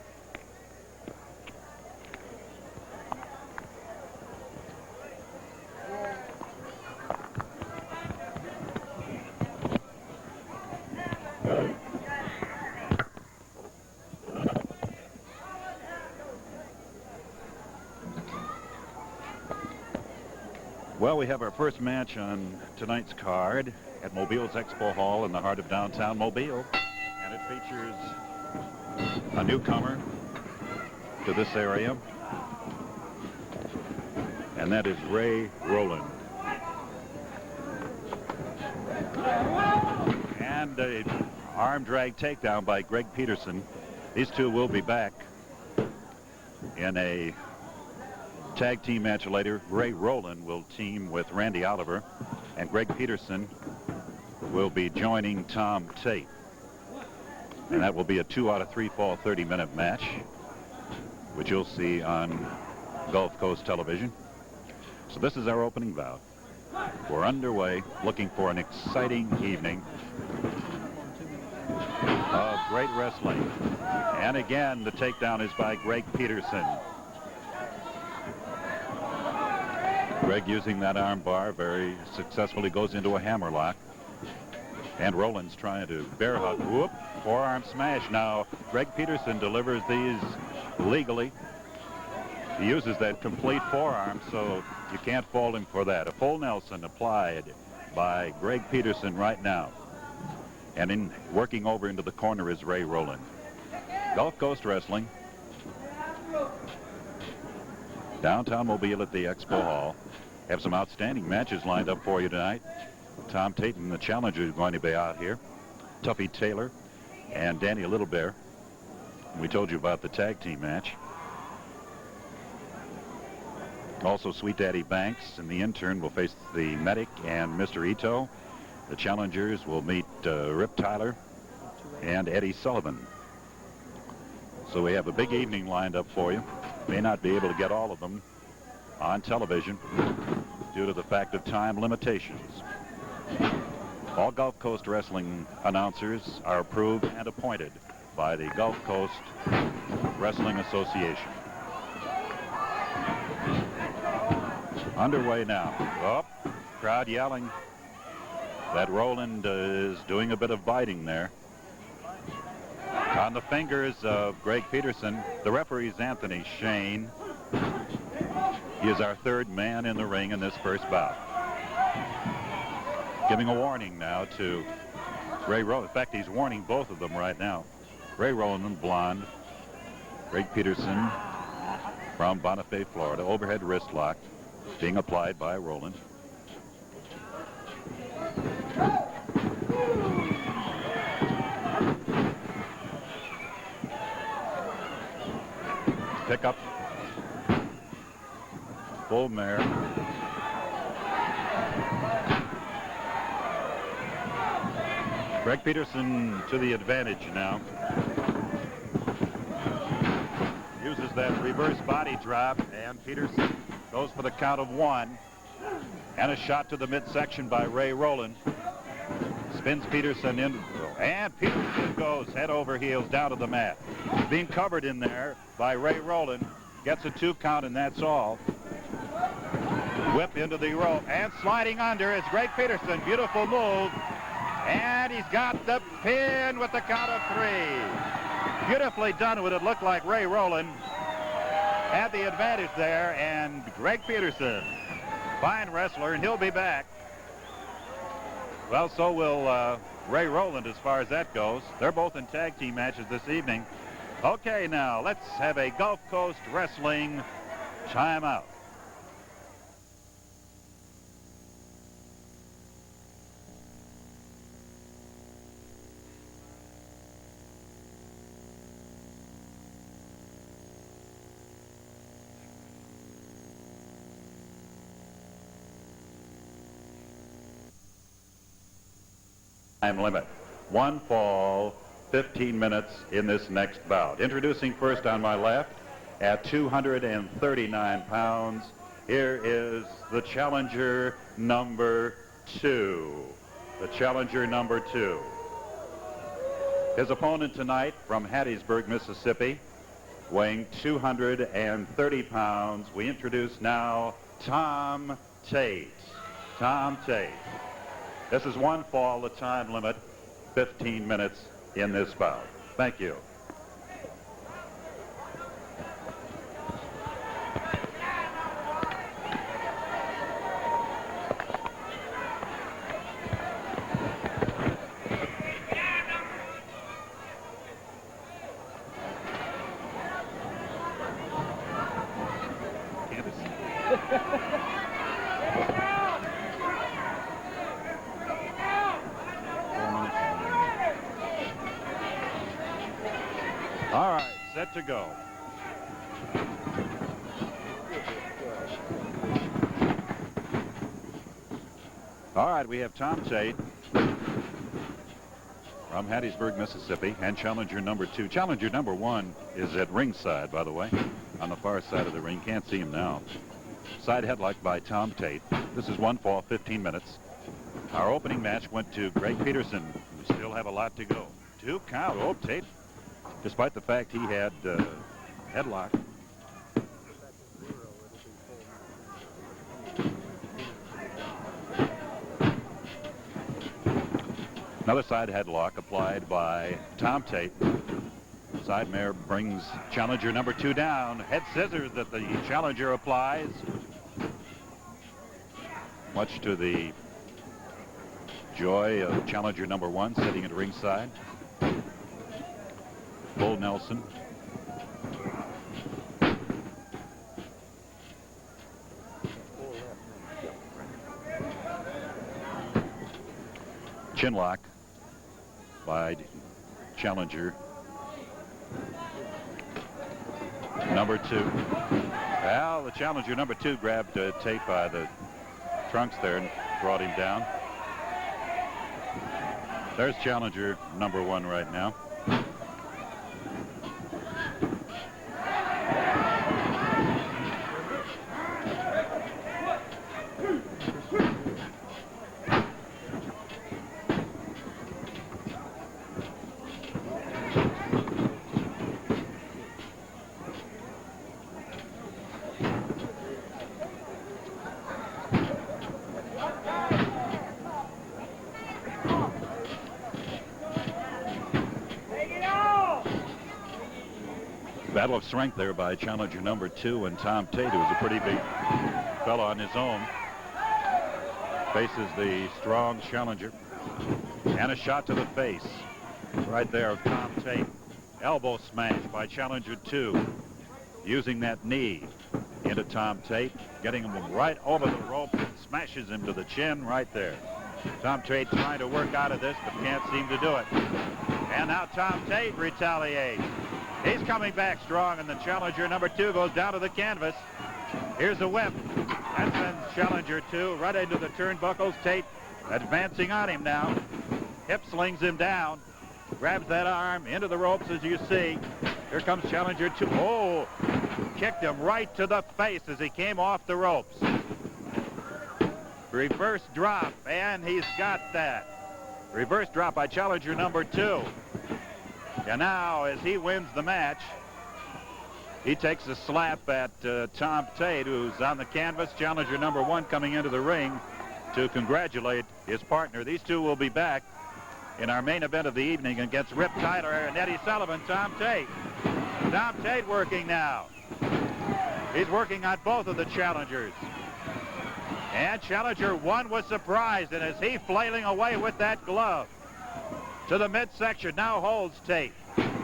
Well, we have our first match on tonight's card at Mobile's Expo Hall in the heart of downtown Mobile. And it features a newcomer to this area. And that is Ray Rowland. And an arm drag takedown by Greg Peterson. These two will be back in a tag team match later. Ray Rowland will team with Randy Oliver, and Greg Peterson will be joining Tom Tate. And that will be a 2 out of 3 fall 30-minute match, which you'll see on Gulf Coast television. So this is our opening bout. We're underway, looking for an exciting evening of great wrestling. And again, the takedown is by Greg Peterson. Greg using that arm bar very successfully, goes into a hammerlock. And Rowland's trying to bear hug. Whoop, forearm smash. Now, Greg Peterson delivers these legally. He uses that complete forearm, so you can't fault him for that. A full Nelson applied by Greg Peterson right now. And in working over into the corner is Ray Rowland. Gulf Coast Wrestling. Downtown Mobile at the Expo Hall. Have some outstanding matches lined up for you tonight. Tom Tate and the Challenger is going to be out here. Tuffy Taylor and Danny Littlebear. We told you about the tag team match. Also, Sweet Daddy Banks and the Intern will face the Medic and Mr. Ito. The Challengers will meet Rip Tyler and Eddie Sullivan. So we have a big evening lined up for you. May not be able to get all of them on television due to the fact of time limitations. All Gulf Coast Wrestling announcers are approved and appointed by the Gulf Coast Wrestling Association. Underway now. Oh, crowd yelling that Rowland is doing a bit of biting there. On the fingers of Greg Peterson, the referee is Anthony Shane. He is our third man in the ring in this first bout. Giving a warning now to Ray Rowland. In fact, he's warning both of them right now. Ray Rowland, blonde. Greg Peterson from Bonifay, Florida. Overhead wrist lock being applied by Rowland. Pick up. Full mare. Greg Peterson to the advantage now. Uses that reverse body drop, and Peterson goes for the count of 1. And a shot to the midsection by Ray Rowland. Spins Peterson in, and Peterson goes head over heels down to the mat. Being covered in there by Ray Rowland. Gets a 2 count, and that's all. Whip into the rope, and sliding under is Greg Peterson. Beautiful move. And he's got the pin with the count of 3. Beautifully done. Would it look like Ray Rowland had the advantage there, and Greg Peterson, fine wrestler, and he'll be back. Well, so will Ray Rowland as far as that goes. They're both in tag team matches this evening. Okay, now let's have a Gulf Coast Wrestling timeout. Time limit. One fall, 15 minutes in this next bout. Introducing first on my left at 239 pounds, here is the challenger number 2. The challenger number 2. His opponent tonight from Hattiesburg, Mississippi, weighing 230 pounds. We introduce now Tom Tate. Tom Tate. This is one fall, the time limit, 15 minutes in this bout. Thank you. All right, set to go. All right, we have Tom Tate from Hattiesburg, Mississippi, and challenger number 2. Challenger number 1 is at ringside, by the way, on the far side of the ring. Can't see him now. Side headlock by Tom Tate. This is one fall, 15 minutes. Our opening match went to Greg Peterson. We still have a lot to go. 2 count. Oh, Tate, despite the fact he had headlock. Another side headlock applied by Tom Tate. Side mare brings challenger number 2 down. Head scissors that the challenger applies. Much to the joy of challenger number 1 sitting at ringside. Bull Nelson. Chinlock by challenger number 2. Well, the challenger number 2 grabbed Tate by the trunks there and brought him down. There's challenger number 1 right now. Battle of strength there by challenger number 2 and Tom Tate, who was a pretty big fella on his own. Faces the strong challenger. And a shot to the face right there of Tom Tate. Elbow smash by challenger 2. Using that knee into Tom Tate, getting him right over the rope, and smashes him to the chin right there. Tom Tate trying to work out of this, but can't seem to do it. And now Tom Tate retaliates. He's coming back strong, and the challenger number 2 goes down to the canvas. Here's a whip. That sends challenger 2 right into the turnbuckles. Tate advancing on him now. Hip slings him down. Grabs that arm into the ropes, as you see. Here comes challenger 2. Oh, kicked him right to the face as he came off the ropes. Reverse drop, and he's got that. Reverse drop by challenger number 2. And now, as he wins the match, he takes a slap at Tom Tate, who's on the canvas. Challenger number 1 coming into the ring to congratulate his partner. These two will be back in our main event of the evening against Rip Tyler and Eddie Sullivan. Tom Tate. Tom Tate working now. He's working on both of the challengers. And challenger 1 was surprised, and as he flailing away with that glove to the midsection, now holds Tate.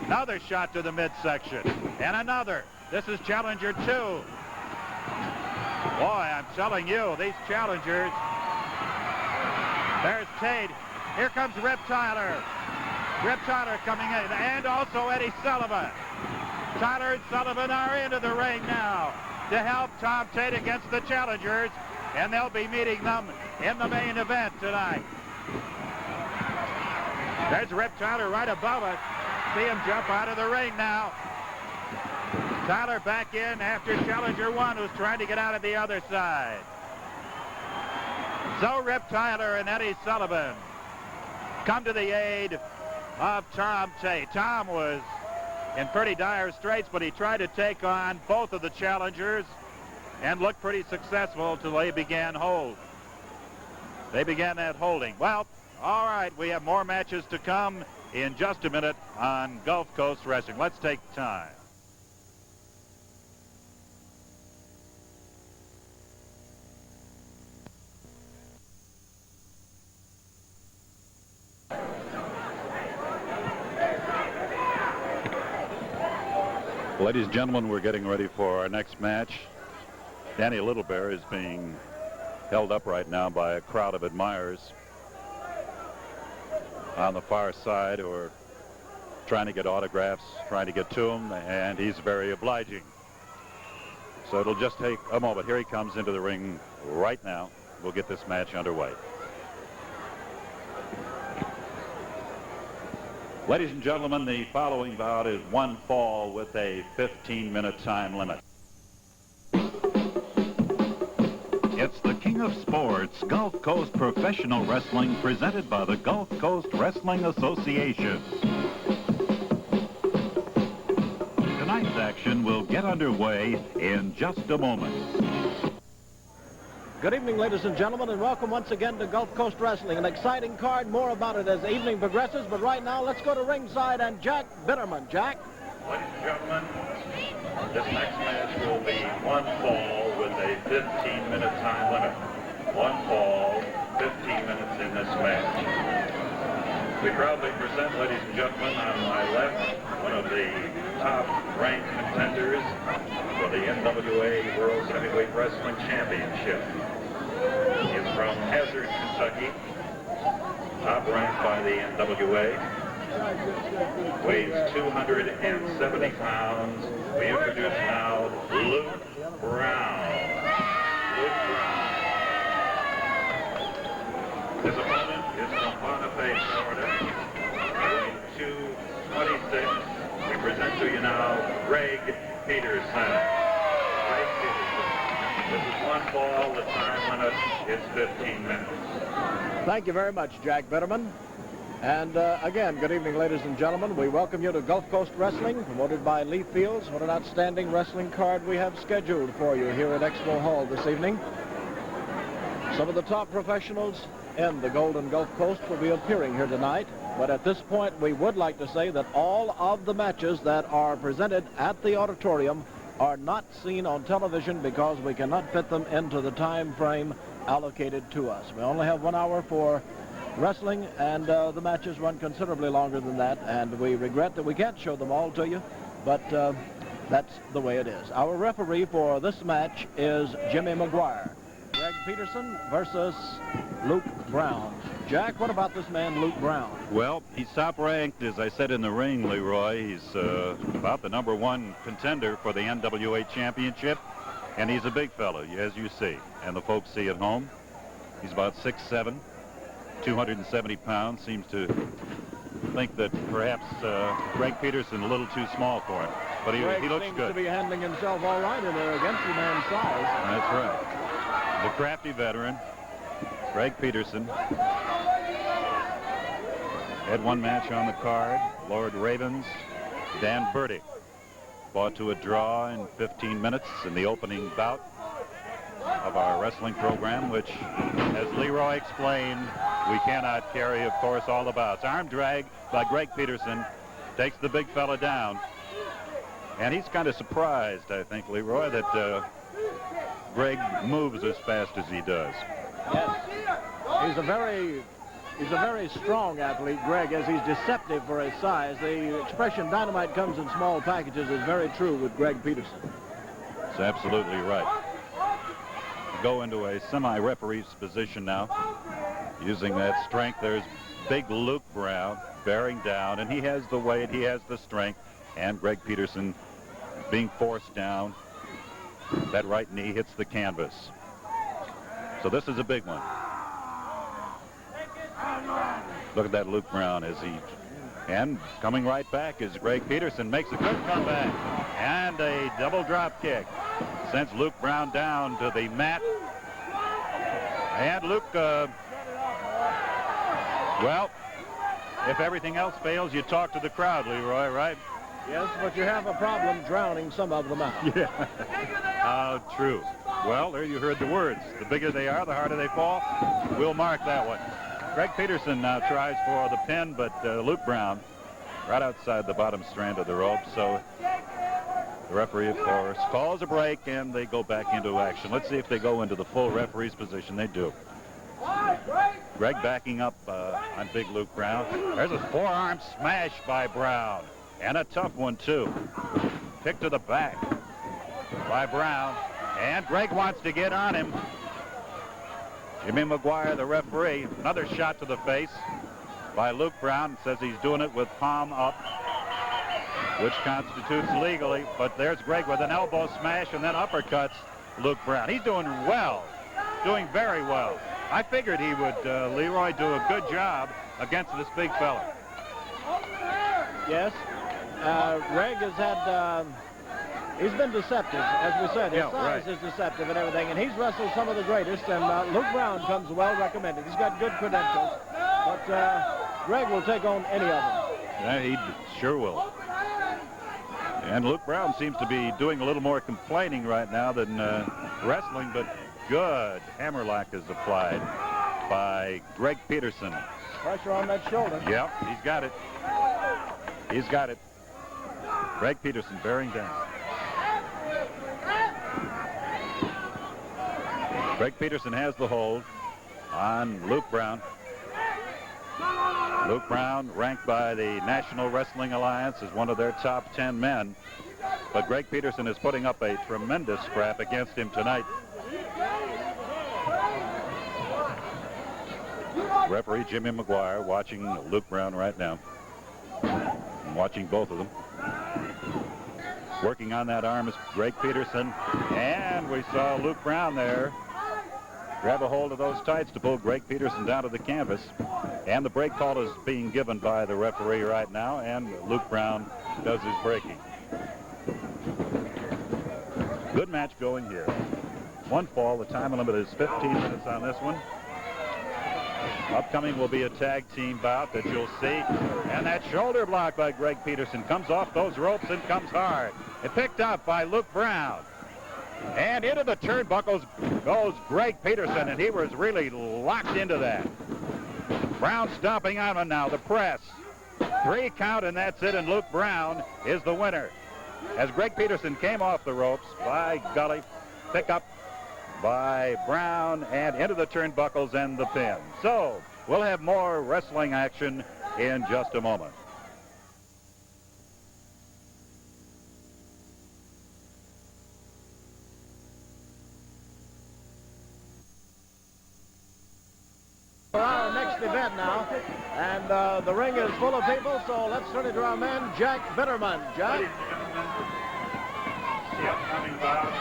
Another shot to the midsection, and another. This is challenger 2. Boy, I'm telling you, these challengers. There's Tate. Here comes Rip Tyler. Rip Tyler coming in, and also Eddie Sullivan. Tyler and Sullivan are into the ring now to help Tom Tate against the challengers, and they'll be meeting them in the main event tonight. There's Rip Tyler right above us. See him jump out of the ring now. Tyler back in after challenger 1, who's trying to get out of the other side. So Rip Tyler and Eddie Sullivan come to the aid of Tom Tate. Tom was in pretty dire straits, but he tried to take on both of the challengers and looked pretty successful till they began hold. They began that holding. Well, all right, we have more matches to come in just a minute on Gulf Coast Wrestling. Let's take time. Ladies and gentlemen, we're getting ready for our next match. Danny Littlebear is being held up right now by a crowd of admirers on the far side who are trying to get autographs, trying to get to him, and he's very obliging. So it'll just take a moment. Here he comes into the ring right now. We'll get this match underway. Ladies and gentlemen, the following bout is one fall with a 15-minute time limit. It's the King of Sports, Gulf Coast Professional Wrestling, presented by the Gulf Coast Wrestling Association. Tonight's action will get underway in just a moment. Good evening, ladies and gentlemen, and welcome once again to Gulf Coast Wrestling. An exciting card, more about it as the evening progresses, but right now, let's go to ringside and Jack Bitterman. Jack? Ladies and gentlemen, this next match will be one fall with a 15-minute time limit. One fall, 15 minutes in this match. We proudly present, ladies and gentlemen, on my left, one of the top-ranked contenders for the NWA World Heavyweight Wrestling Championship. He is from Hazard, Kentucky, top-ranked by the NWA. Weighs 270 pounds. We introduce now Luke Brown. Luke Brown. His opponent is from Boniface, Florida. Weighing 226. We present to you now Greg Peterson. Greg Peterson. This is one fall. The time limit is 15 minutes. Thank you very much, Jack Bitterman. And again, good evening, ladies and gentlemen. We welcome you to Gulf Coast Wrestling, promoted by Lee Fields. What an outstanding wrestling card we have scheduled for you here at Expo Hall this evening. Some of the top professionals in the Golden Gulf Coast will be appearing here tonight. But at this point, we would like to say that all of the matches that are presented at the auditorium are not seen on television because we cannot fit them into the time frame allocated to us. We only have 1 hour for wrestling, and the matches run considerably longer than that, and we regret that we can't show them all to you, but that's the way it is. Our referee for this match is Jimmy McGuire. Greg Peterson versus Luke Brown. Jack, what about this man, Luke Brown? Well, he's top-ranked, as I said in the ring, Leroy. He's about the #1 contender for the NWA Championship, and he's a big fellow, as you see, and the folks see at home. He's about 6'7", 270 pounds. Seems to think that perhaps Greg Peterson a little too small for him, but he looks seems good. To be handling himself all right in there against the man's size. That's right. The crafty veteran, Greg Peterson. Had one match on the card. Lord Ravens, Dan Burdick fought to a draw in 15 minutes in the opening bout of our wrestling program, which, as Leroy explained, we cannot carry, of course, all the bouts. Arm drag by Greg Peterson takes the big fella down. And he's kind of surprised, I think, Leroy, that Greg moves as fast as he does. Yes. He's a very strong athlete, Greg, as he's deceptive for his size. The expression dynamite comes in small packages is very true with Greg Peterson. That's absolutely right. Go into a semi-referee's position now. Using that strength, there's big Luke Brown bearing down, and he has the weight, he has the strength, and Greg Peterson being forced down. That right knee hits the canvas. So this is a big one. Look at that Luke Brown as and coming right back as Greg Peterson makes a good comeback. And a double drop kick. Sends Luke Brown down to the mat. And Luke, well, if everything else fails, you talk to the crowd, Leroy, right? Yes, but you have a problem drowning some of them out. Yeah. How true. Well, there you heard the words. The bigger they are, the harder they fall. We'll mark that one. Greg Peterson now tries for the pin, but Luke Brown right outside the bottom strand of the rope. So the referee, of course, calls a break, and they go back into action. Let's see if they go into the full referee's position. They do. Greg backing up on big Luke Brown. There's a forearm smash by Brown. And a tough one, too. Kick to the back by Brown. And Greg wants to get on him. Jimmy McGuire, the referee. Another shot to the face by Luke Brown. Says he's doing it with palm up, which constitutes legally. But there's Greg with an elbow smash and then uppercuts Luke Brown. He's doing well. Doing very well. I figured he would, Leroy, do a good job against this big fella. Yes. Greg has had, he's been deceptive, as we said. His size is deceptive and everything, and he's wrestled some of the greatest, and Luke Brown comes well recommended. He's got good credentials, but Greg will take on any of them. Yeah, he sure will. And Luke Brown seems to be doing a little more complaining right now than wrestling, but good hammerlock is applied by Greg Peterson. Pressure on that shoulder. Yep, he's got it. He's got it. Greg Peterson bearing down. Greg Peterson has the hold on Luke Brown. Luke Brown, ranked by the National Wrestling Alliance as one of their top 10 men. But Greg Peterson is putting up a tremendous scrap against him tonight. Referee Jimmy McGuire watching Luke Brown right now. I'm watching both of them. Working on that arm is Greg Peterson. And we saw Luke Brown there grab a hold of those tights to pull Greg Peterson down to the canvas. And the break call is being given by the referee right now, and Luke Brown does his breaking. Good match going here. One fall. The time limit is 15 minutes on this one. Upcoming will be a tag team bout that you'll see. And that shoulder block by Greg Peterson comes off those ropes and comes hard. It picked up by Luke Brown. And into the turnbuckles goes Greg Peterson, and he was really locked into that. Brown stomping on him now, the press. 3 count, and that's it, and Luke Brown is the winner. As Greg Peterson came off the ropes, by golly, pick up by Brown and into the turnbuckles and the pin. So we'll have more wrestling action in just a moment. For our next event now, and the ring is full of people, so let's turn it to our man, Jack Bitterman. Jack? The upcoming bout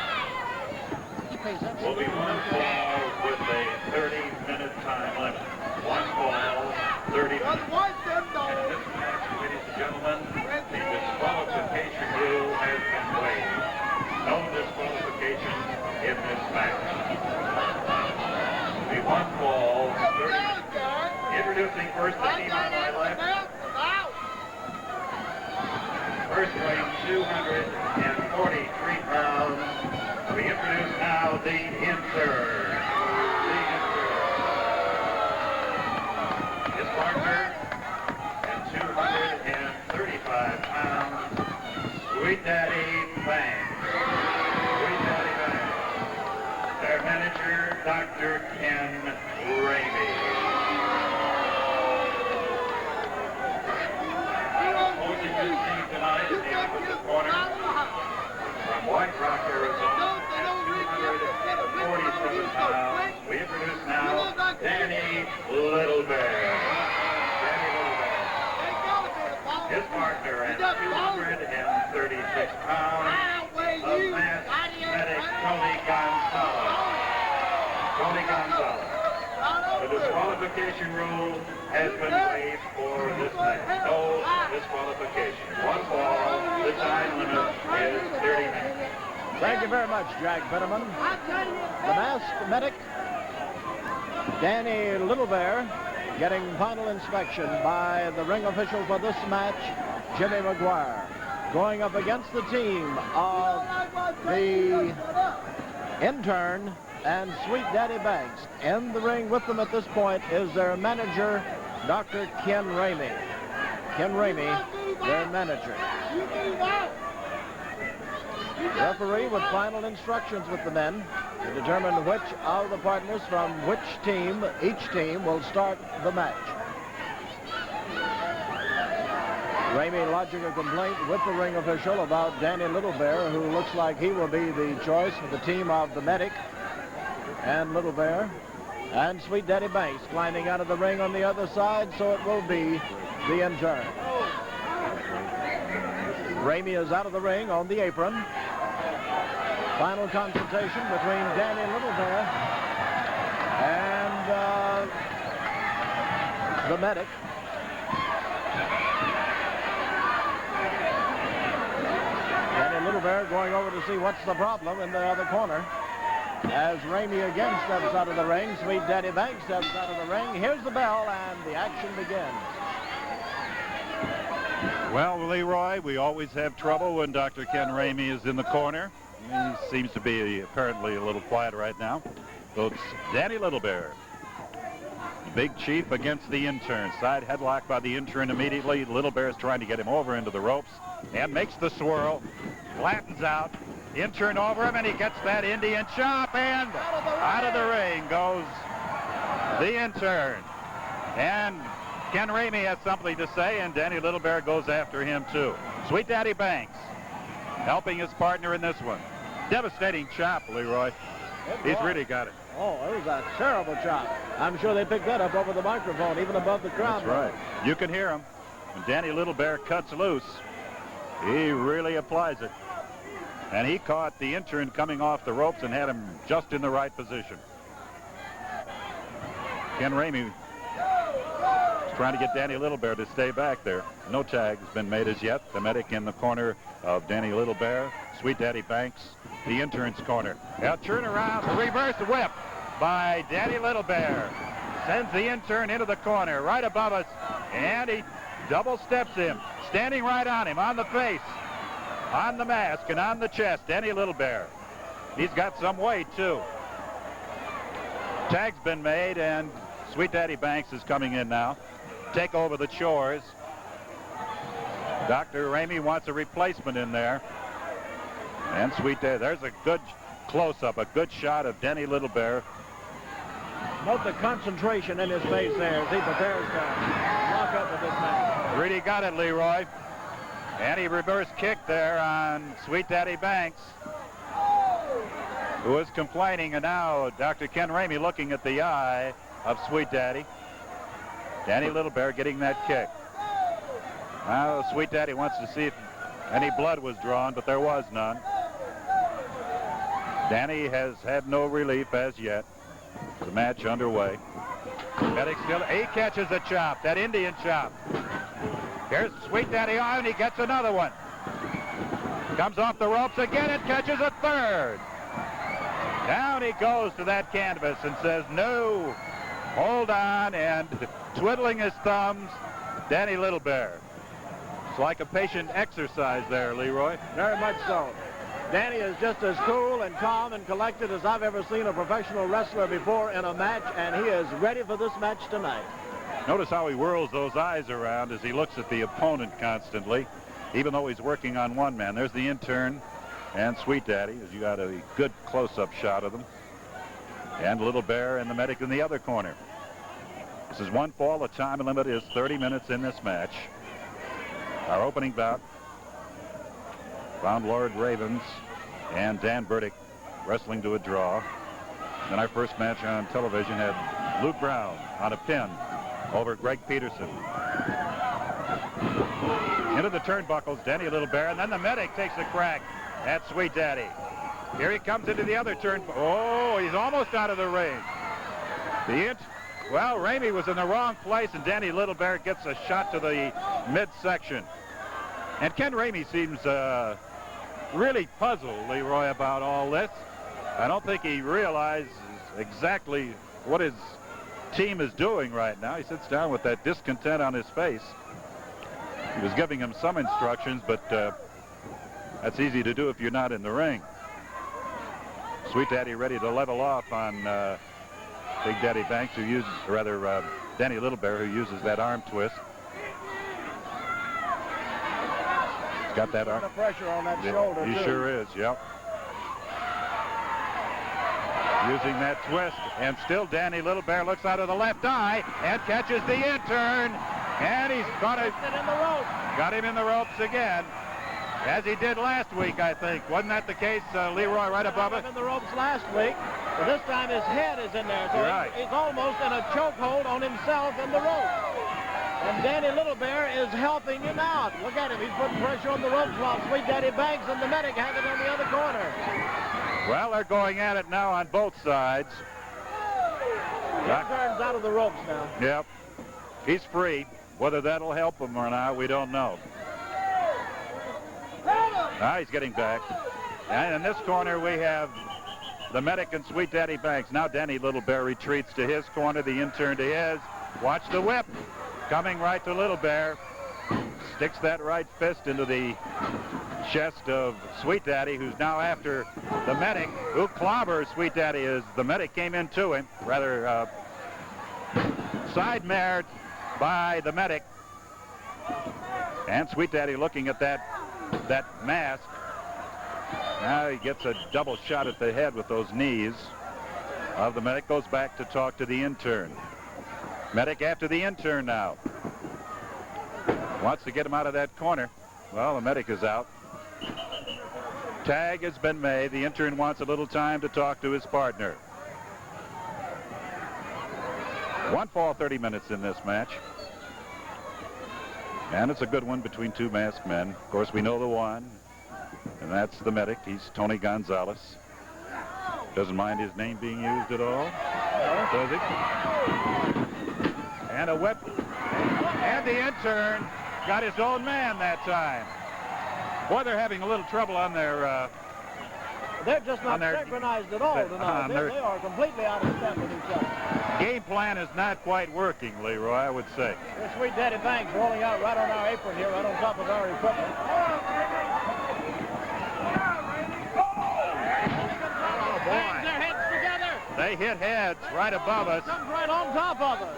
will be one fall with a 30-minute time limit. One fall, 30 minutes. And in this match, ladies and gentlemen, the disqualification rule has been waived. No disqualification in this match. The one fall, 30 minutes. Introducing first the team on my left. First weight, 243 pounds. We introduce now the Intern. His partner at 235 pounds, Sweet Daddy Little Bear. Danny Little Bear. His partner at 236 pounds, the masked medic Tony Gonzalez. Tony Gonzalez. The disqualification rule has been waived for this match. No disqualification. One fall. The time limit is 30 minutes. Thank you very much, Jack Bitterman. The masked medic, Danny Little Bear, getting final inspection by the ring official for this match, Jimmy McGuire, going up against the team of the Intern and Sweet Daddy Banks. In the ring with them at this point is their manager, Dr. Ken Ramey. Ken Ramey, their manager. Referee with final instructions with the men to determine which of the partners from which team, each team, will start the match. Ramey lodging a complaint with the ring official about Danny Little Bear, who looks like he will be the choice of the team of the medic and Little Bear. And Sweet Daddy Banks climbing out of the ring on the other side, so it will be the Intern. Ramey is out of the ring on the apron. Final consultation between Danny Little Bear and the medic. Danny Little Bear going over to see what's the problem in the other corner. As Ramey again steps out of the ring, Sweet Daddy Banks steps out of the ring. Here's the bell, and the action begins. Well, Leroy, we always have trouble when Dr. Ken Ramey is in the corner. He seems to be apparently a little quiet right now. So it's Danny Little Bear. Big Chief against the Intern. Side headlock by the Intern immediately. Little Bear's trying to get him over into the ropes and makes the swirl. Flattens out. Intern over him, and he gets that Indian chop, and out of the ring goes the Intern. And Ken Ramey has something to say, and Danny Little Bear goes after him, too. Sweet Daddy Banks helping his partner in this one. Devastating chop, Leroy. He's really got it. Oh, it was a terrible chop. I'm sure they picked that up over the microphone, even above the crowd. That's right. You can hear him. When Danny Little Bear cuts loose, he really applies it. And he caught the Intern coming off the ropes and had him just in the right position. Ken Ramey is trying to get Danny Little Bear to stay back there. No tag has been made as yet. The medic in the corner of Danny Little Bear. Sweet Daddy Banks, the Intern's corner. Now turn around, the reverse whip by Danny Little Bear. Sends the Intern into the corner right above us. And he double steps him, standing right on him, on the face, on the mask, and on the chest. Danny Little Bear. He's got some weight, too. Tag's been made, and Sweet Daddy Banks is coming in now. Take over the chores. Dr. Ramey wants a replacement in there. And Sweet Daddy, there's a good close-up, a good shot of Danny Little Bear. Note the concentration in his face there as he prepares to lock up with this man. Really got it, Leroy. And he reverse kicked there on Sweet Daddy Banks, who is complaining, and now Dr. Ken Ramey looking at the eye of Sweet Daddy. Danny Little Bear getting that kick. Now Sweet Daddy wants to see if any blood was drawn, but there was none. Danny has had no relief as yet. The match underway. Medic still, he catches a chop, that Indian chop. Here's Sweet Daddy on, he gets another one. Comes off the ropes again and catches a third. Down he goes to that canvas and says, no, hold on, and twiddling his thumbs, Danny Little Bear. It's like a patient exercise there, Leroy. Very much so. Danny is just as cool and calm and collected as I've ever seen a professional wrestler before in a match, and he is ready for this match tonight. Notice how he whirls those eyes around as he looks at the opponent constantly, even though he's working on one man. There's the Intern and Sweet Daddy, as you got a good close-up shot of them. And Little Bear and the medic in the other corner. This is one fall. The time limit is 30 minutes in this match. Our opening bout found Lord Ravens and Dan Burdick wrestling to a draw. Then our first match on television had Luke Brown on a pin over Greg Peterson. Into the turnbuckles, Danny Little Bear, and then the medic takes a crack at Sweet Daddy. Here he comes into the other turn. Oh, he's almost out of the ring. Well, Ramey was in the wrong place, and Danny Little Bear gets a shot to the midsection. And Ken Ramey seems really puzzled, Leroy, about all this. I don't think he realizes exactly what his team is doing right now. He sits down with that discontent on his face. He was giving him some instructions, but that's easy to do if you're not in the ring. Sweet Daddy ready to level off on Big Daddy Banks, who uses, or rather, Danny Little Bear, who uses that arm twist. He's got that arm. The pressure on that shoulder. He sure is, yep. Using that twist, and still Danny Little Bear looks out of the left eye and catches the intern, and he's got him in the ropes again, as he did last week, I think. Wasn't that the case, Leroy, right above it? In the ropes last week, but this time his head is in there, so right. He's almost in a chokehold on himself in the rope. And Danny Little Bear is helping him out. Look at him, he's putting pressure on the ropes while Sweet Daddy Banks and the medic have it on the other corner. Well, they're going at it now on both sides. Intern's out of the ropes now. Yep. He's free. Whether that'll help him or not, we don't know. Now he's getting back. And in this corner, we have the medic and Sweet Daddy Banks. Now Danny Little Bear retreats to his corner, the intern to his. Watch the whip. Coming right to Little Bear. Sticks that right fist into the chest of Sweet Daddy, who's now after the medic, who clobbers Sweet Daddy as the medic came into him, rather side-mared by the medic. And Sweet Daddy looking at that mask. Now he gets a double shot at the head with those knees of the medic. Goes back to talk to the intern. Medic after the intern now. Wants to get him out of that corner. Well, the medic is out. Tag has been made. The intern wants a little time to talk to his partner. 1 fall, 30 minutes in this match. And it's a good one between two masked men. Of course, we know the one, and that's the medic. He's Tony Gonzalez. Doesn't mind his name being used at all, does he? And a whip. And the intern got his own man that time. Boy, they're having a little trouble on their... They're just not synchronized at all tonight. They are completely out of step with each other. Game plan is not quite working, Leroy, I would say. Here's Sweet Daddy Banks rolling out right on our apron here, right on top of our equipment. Oh, boy. Bang their heads together. They hit heads right above us. Comes right on top of us.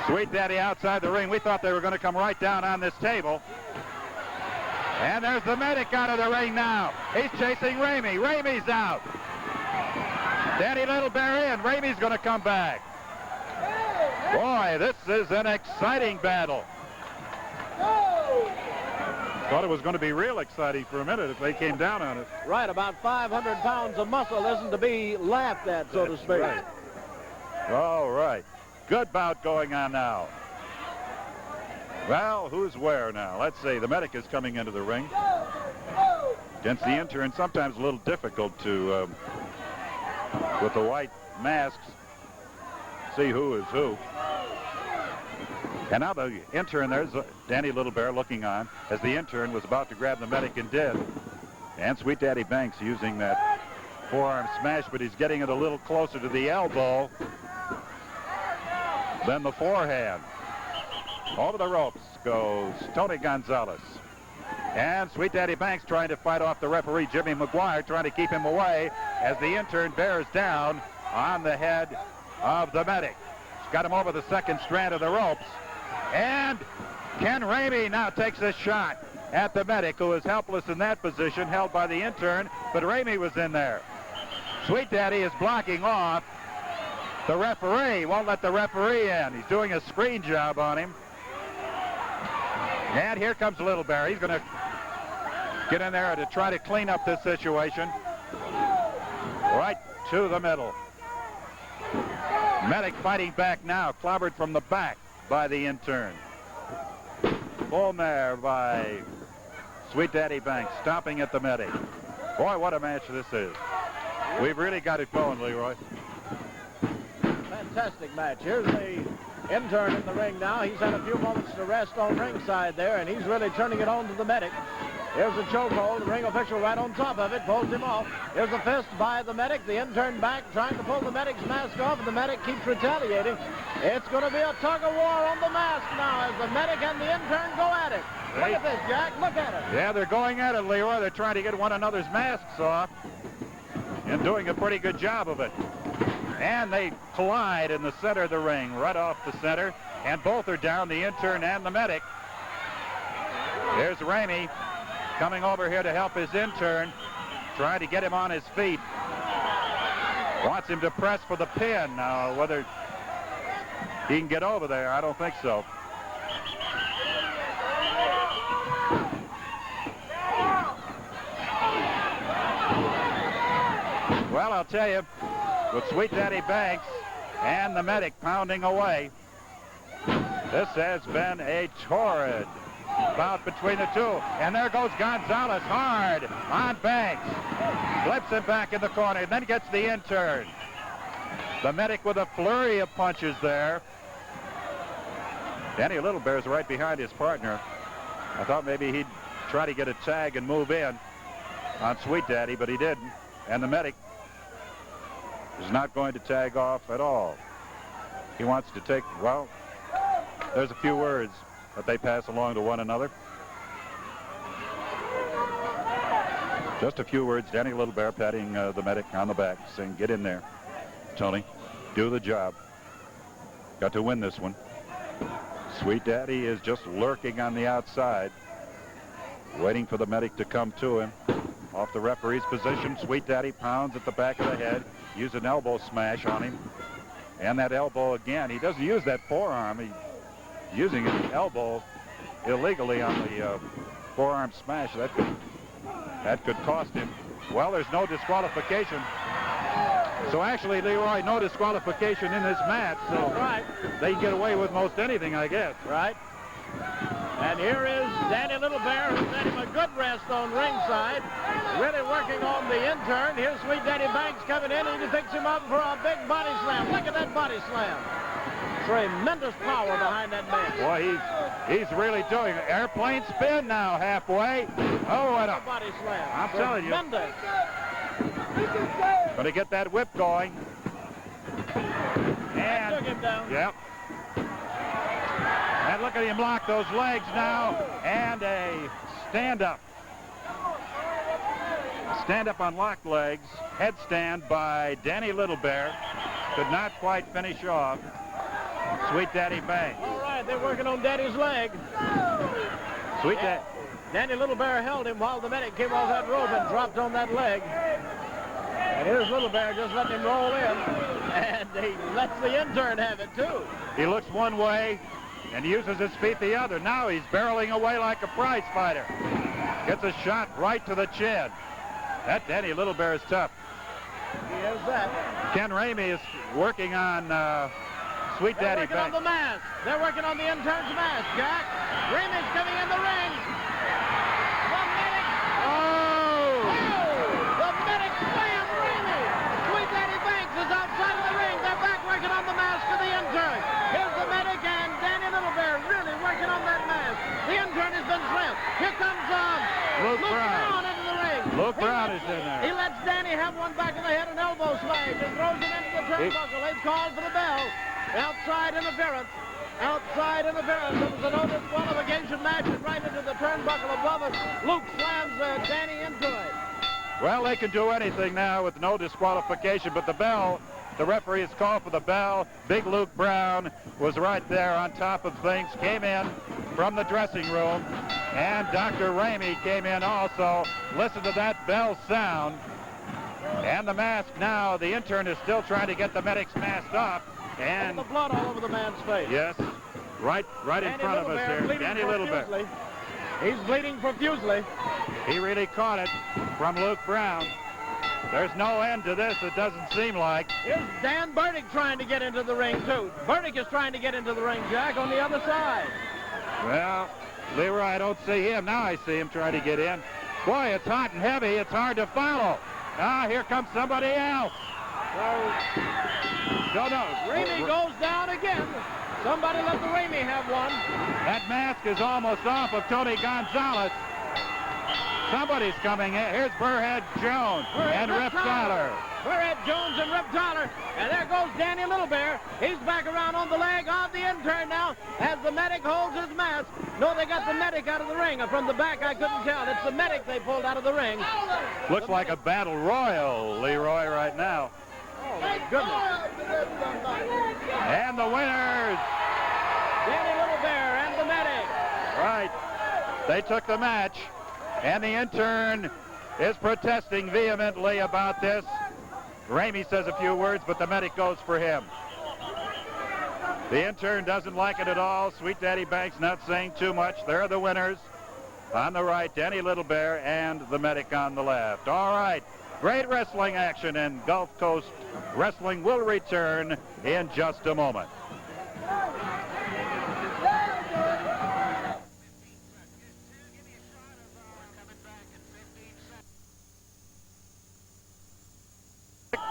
Sweet Daddy outside the ring. We thought they were going to come right down on this table. And there's the medic out of the ring now. He's chasing Ramey. Ramey's out. Danny Little Bear in. Ramey's going to come back. Boy, this is an exciting battle. Thought it was going to be real exciting for a minute if they came down on it. Right, about 500 pounds of muscle isn't to be laughed at, so to speak. Right. All right. Good bout going on now. Well, who's where now? Let's see. The medic is coming into the ring. Against the intern, sometimes a little difficult to, with the white masks, see who is who. And now the intern, there's Danny Little Bear looking on as the intern was about to grab the medic and did. And Sweet Daddy Banks using that forearm smash, but he's getting it a little closer to the elbow than the forehand. Over the ropes goes Tony Gonzalez. And Sweet Daddy Banks trying to fight off the referee, Jimmy McGuire, trying to keep him away as the intern bears down on the head of the medic. He's got him over the second strand of the ropes. And Ken Ramey now takes a shot at the medic, who is helpless in that position, held by the intern, but Ramey was in there. Sweet Daddy is blocking off the referee, won't let the referee in. He's doing a screen job on him. And here comes Little Bear. He's going to get in there to try to clean up this situation. Right to the middle. Medic fighting back now, clobbered from the back by the intern. Bull mare by Sweet Daddy Banks, stopping at the Medic. Boy, what a match this is. We've really got it going, Leroy. Fantastic match. Here's the intern in the ring now. He's had a few moments to rest on ringside there, and he's really turning it on to the Medic. Here's a chokehold. The ring official right on top of it pulls him off. Here's a fist by the Medic. The intern back trying to pull the Medic's mask off, and the Medic keeps retaliating. It's going to be a tug of war on the mask now as the Medic and the intern go at it. Look at this, Jack. Look at it. Yeah, they're going at it, Leroy. They're trying to get one another's masks off and doing a pretty good job of it. And they collide in the center of the ring, right off the center, and both are down, the intern and the Medic. There's Ramey coming over here to help his intern, trying to get him on his feet. Wants him to press for the pin. Now, whether he can get over there, I don't think so. Well, I'll tell you, with Sweet Daddy Banks and the Medic pounding away, this has been a torrid bout between the two. And there goes Gonzalez hard on Banks. Flips him back in the corner, and then gets the intern. The Medic with a flurry of punches there. Danny Littlebear's right behind his partner. I thought maybe he'd try to get a tag and move in on Sweet Daddy, but he didn't. And the Medic is not going to tag off at all. He wants to take, well, there's a few words that they pass along to one another. Just a few words. Danny Littlebear patting the Medic on the back, saying, get in there, Tony, do the job. Got to win this one. Sweet Daddy is just lurking on the outside, waiting for the Medic to come to him. Off the referee's position, Sweet Daddy pounds at the back of the head, use an elbow smash on him. And that elbow again, he doesn't use that forearm. He's using his elbow illegally on the forearm smash. That could cost him. Well, there's no disqualification. So actually, Leroy, no disqualification in this match. So right. They get away with most anything, I guess. Right. And here is Danny Littlebear, who's had him a good rest on ringside, really working on the intern. Here's Sweet Daddy Banks coming in, and he picks him up for a big body slam. Look at that body slam. Tremendous power behind that man. Boy, he's really doing it. Airplane spin now halfway. Oh, what a body slam. I'm telling you. Tremendous. Going to get that whip going. And took him down. Yep. And look at him lock those legs now. And a stand-up. Stand-up on locked legs. Headstand by Danny Littlebear. Could not quite finish off Sweet Daddy Banks. All right, they're working on Daddy's leg. Sweet Daddy. Danny Littlebear held him while the Medic came off that rope and dropped on that leg. And here's Littlebear just letting him roll in. And he lets the intern have it, too. He looks one way and uses his feet the other. Now he's barreling away like a prize fighter. Gets a shot right to the chin. That Danny Littlebear is tough. He is that. Ken Ramey is working on Sweet Daddy Banks. They're working on the mask. They're working on the intern's mask, Jack. Ramey's coming in the ring. The Medic. Oh! The Medic slammed Ramey. Sweet Daddy Banks is outside of the ring. They're back working on the mask of the intern. Here's the Medic and Danny Littlebear really working on that mask. The intern has been slammed. Here comes Luke Brown into the ring. Luke Brown is in there. He lets Danny have one back in the head, an elbow smash, and throws him into the turnbuckle. They've called for the bell. Outside interference. Outside interference. It was a no disqualification match, and right into the turnbuckle above us. Luke slams Danny into it. Well, they can do anything now with no disqualification, but the bell, the referee has called for the bell. Big Luke Brown was right there on top of things, came in from the dressing room, and Dr. Ramey came in also. Listen to that bell sound. And the mask now, the intern is still trying to get the Medic's mask off. And the blood all over the man's face. Yes, right in front of us here. Danny Littlebear. He's bleeding profusely. He really caught it from Luke Brown. There's no end to this, it doesn't seem like. Here's Dan Burdick trying to get into the ring, too. Burdick is trying to get into the ring, Jack, on the other side. Well, Leroy, I don't see him. Now I see him trying to get in. Boy, it's hot and heavy. It's hard to follow. Ah, here comes somebody else. No. Ramey goes down again. Somebody let the Ramey have one. That mask is almost off of Tony Gonzalez. Somebody's coming in. Here's Burrhead Jones and Rip Tyler. Burrhead Jones and Rip Tyler. And there goes Danny Littlebear. He's back around on the leg of the intern now as the medic holds his mask. No, they got the medic out of the ring. From the back, I couldn't tell. It's the medic they pulled out of the ring. Looks like a battle royal, Leroy, right now. Oh, my goodness. And the winners. Danny Littlebear and the medic. Right. They took the match. And the intern is protesting vehemently about this. Ramey says a few words, but the medic goes for him. The intern doesn't like it at all. Sweet Daddy Banks not saying too much. They're the winners. On the right, Danny Littlebear and the medic on the left. All right. Great wrestling action, and Gulf Coast Wrestling will return in just a moment.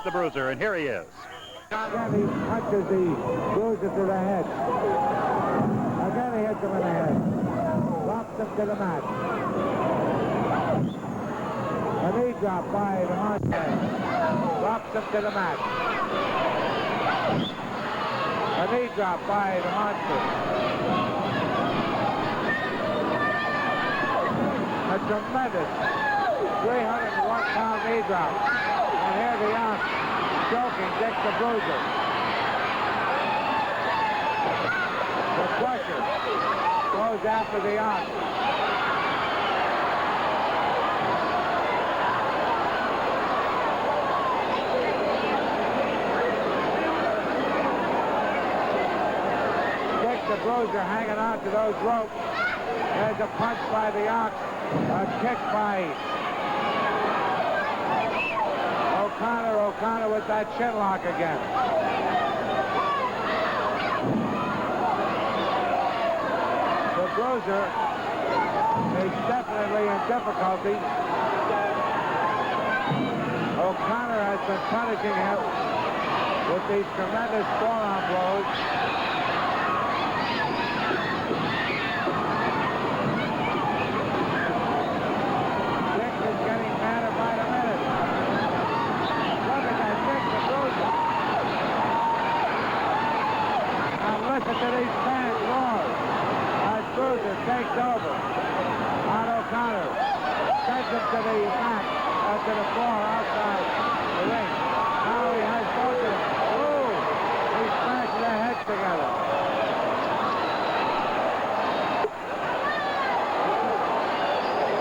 The Bruiser, and here he is. Again, he punches the Bruiser to the head. Again, he hits him in the head. Drops him to the mat. A knee drop by the monster. Drops him to the mat. A knee drop by the monster. A tremendous 301-pound knee drop. And here the Ox choking Dick the Bruiser. The Crusher goes after the Ox. Dick the Bruiser hanging on to those ropes. There's a punch by the Ox. A kick by O'Connor with that chin lock again. The Bruiser is definitely in difficulty. O'Connor has been punishing him with these tremendous forearm blows. Dick is getting madder by the minute. Listen to these fans roar as Bruiser takes over on O'Connor. Sends him to the mat, to the floor outside the ring. Now he has both of them. Oh, he smashed their heads together.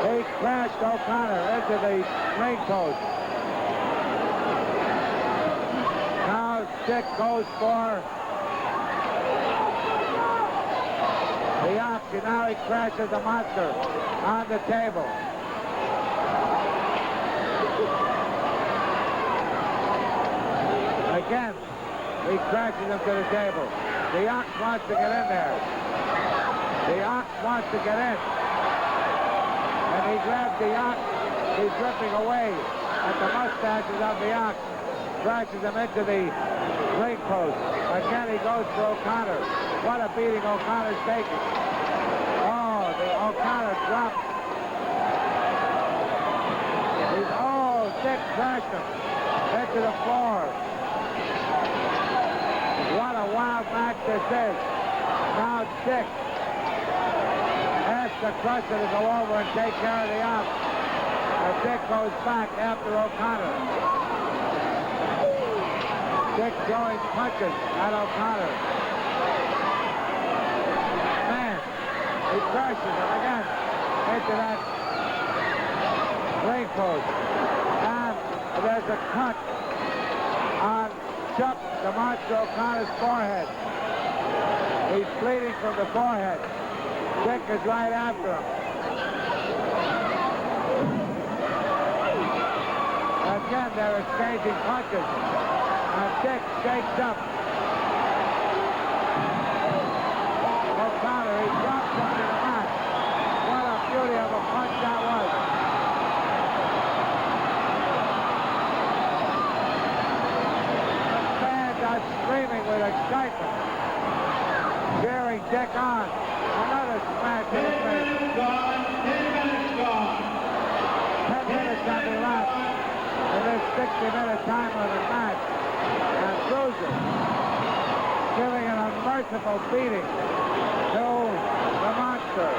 He crashed O'Connor into the ring post. Now Dick goes for the Ox, and now he crashes the monster on the table. Again, he crashes him to the table. The Ox wants to get in there. The Ox wants to get in. And he grabs the Ox. He's ripping away at the mustaches of the Ox. Crashes him into the ring post. Again, he goes for O'Connor. What a beating O'Connor's taking. Oh, the O'Connor dropped. Dick crashed him into the floor. What a wild match this is. Now Dick asks the Crusher to go over and take care of the Ox. And Dick goes back after O'Connor. Dick throwing punches at O'Connor. Man, he crashes him again into that ring post. And there's a cut on Chuck, the Monster O'Connor's forehead. He's bleeding from the forehead. Dick is right after him. again, they're exchanging punches. And Dick shakes up. O'Connor, he drops him to the mat. What a beauty of a punch that was. The fans are screaming with excitement. Cheering Dick on. Another smash in the face. 10 minutes gone. 10 minutes have elapsed in this 60-minute time limit match. And Bruiser giving an unmerciful beating to the monster.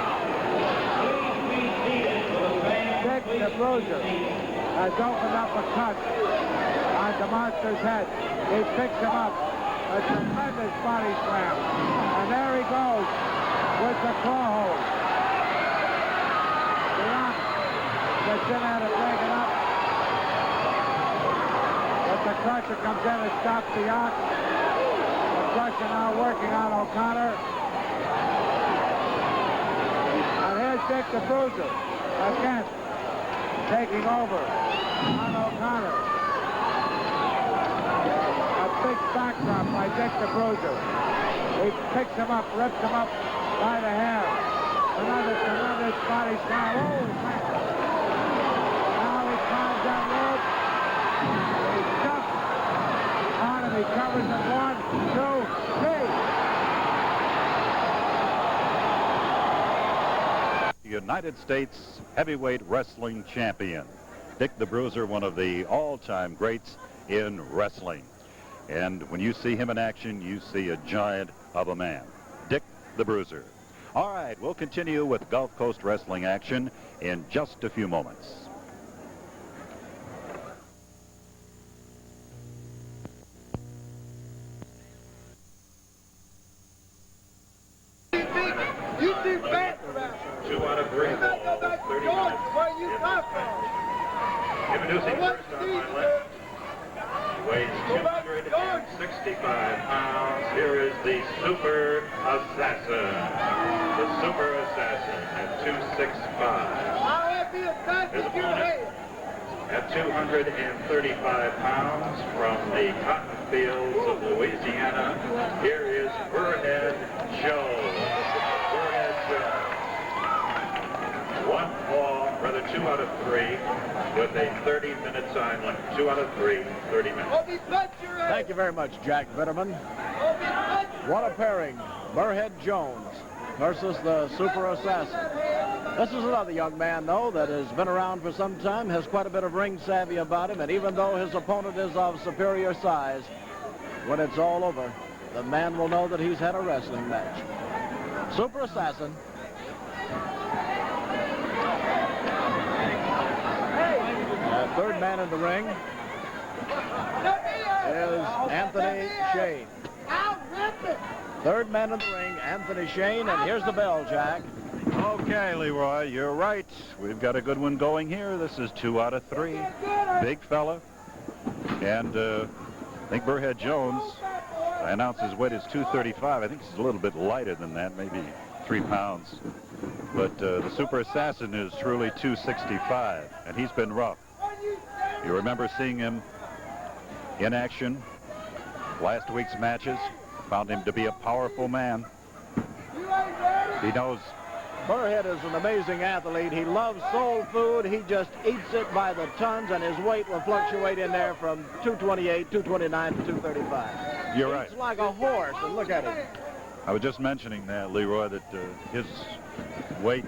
Dick the Bruiser has opened up a cut on the monster's head. He picks him up. A tremendous body slam. And there he goes with the claw hold. The Ox gets in there to break it up. But the Crusher comes in and stops the Ox. The Crusher now working on O'Connor. And here's Dick the Bruiser again taking over on O'Connor. Big backdrop by Dick the Bruiser. He picks him up, rips him up by the hair. Another tremendous body slam. Oh, man. Now he climbs that rope. He jumps on him. He covers him. 1, 2, 3. The United States heavyweight wrestling champion, Dick the Bruiser, one of the all-time greats in wrestling. And when you see him in action, you see a giant of a man, Dick the Bruiser. All right, we'll continue with Gulf Coast wrestling action in just a few moments. You too fat for that. 2 out of 3. You gotta go back to George, where you come from. Introducing first on my left. Weighs 265 pounds. Here is the Super Assassin. The Super Assassin at 265. His opponent at 235 pounds from the cotton fields of Louisiana. Here is Burrhead Joe. Burrhead Joe. 1 fall, rather 2 out of 3, with a 30-minute time limit. 2 out of 3, 30 minutes. Thank you very much, Jack Bitterman. What a pairing. Burrhead Jones versus the Super Assassin. This is another young man, though, that has been around for some time, has quite a bit of ring savvy about him, and even though his opponent is of superior size, when it's all over, the man will know that he's had a wrestling match. Super Assassin. Third man in the ring is Anthony Shane. Third man in the ring, Anthony Shane, and here's the bell, Jack. Okay, Leroy, you're right. We've got a good one going here. This is 2 out of 3. Big fella. And I think Burrhead Jones, I announced his weight is 235. I think he's a little bit lighter than that, maybe 3 pounds. But the Super Assassin is truly 265, and he's been rough. You remember seeing him in action last week's matches. Found him to be a powerful man. He knows. Burrhead is an amazing athlete. He loves soul food. He just eats it by the tons, and his weight will fluctuate in there from 228, 229 to 235. You're right. He's like a horse, and look at him. I was just mentioning that, Leroy, that his weight,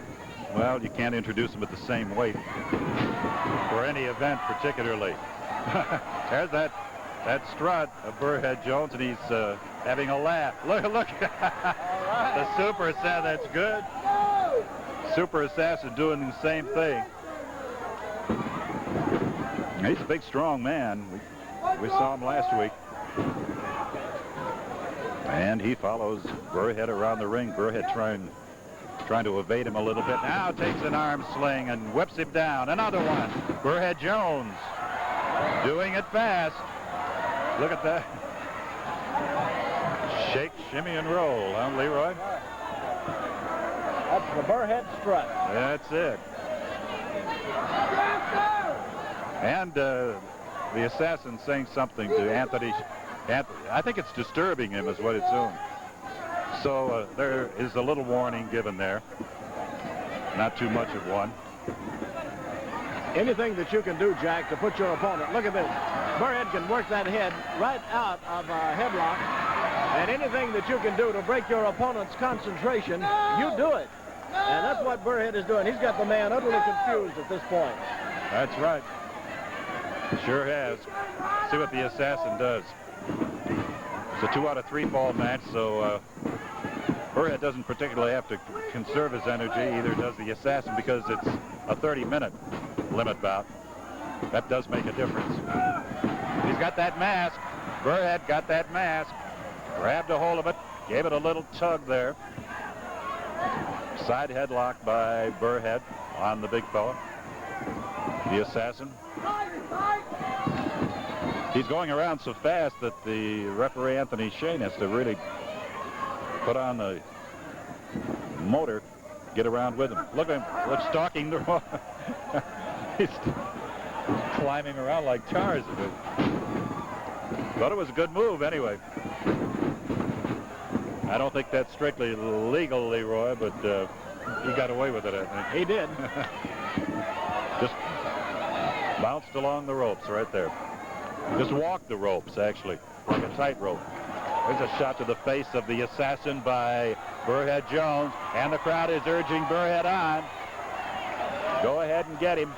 well, you can't introduce him at the same weight for any event particularly. There's that strut of Burrhead Jones, and he's having a laugh. Look. The Super Assassin, that's good. Super Assassin doing the same thing. He's a big, strong man. We saw him last week. And he follows Burrhead around the ring. Burrhead trying to evade him a little bit. Now takes an arm sling and whips him down. Another one. Burrhead Jones doing it fast. Look at that. Shake, shimmy, and roll, huh, Leroy? That's the Burrhead strut. That's it. And the assassin saying something to Anthony. I think it's disturbing him is what it's doing. So there is a little warning given there. Not too much of one. Anything that you can do, Jack, to put your opponent, look at this. Burrhead can work that head right out of a headlock. And anything that you can do to break your opponent's concentration, you do it. And that's what Burrhead is doing. He's got the man utterly confused at this point. That's right. Sure has. See what the assassin does. It's a 2 out of 3 fall match, so Burrhead doesn't particularly have to conserve his energy. Either does the assassin, because it's a 30-minute limit bout. That does make a difference. He's got that mask. Burrhead got that mask. Grabbed a hold of it. Gave it a little tug there. Side headlock by Burrhead on the big fella. The assassin. He's going around so fast that the referee, Anthony Shane, has to really put on the motor, get around with him. Look at him. Look, stalking the wall. He's climbing around like Tarzan. Thought it was a good move anyway. I don't think that's strictly legal, Leroy, but he got away with it, I think. He did. Just bounced along the ropes right there. Just walked the ropes, actually, like a tightrope. There's a shot to the face of the assassin by Burrhead Jones, and the crowd is urging Burrhead on. Go ahead and get him.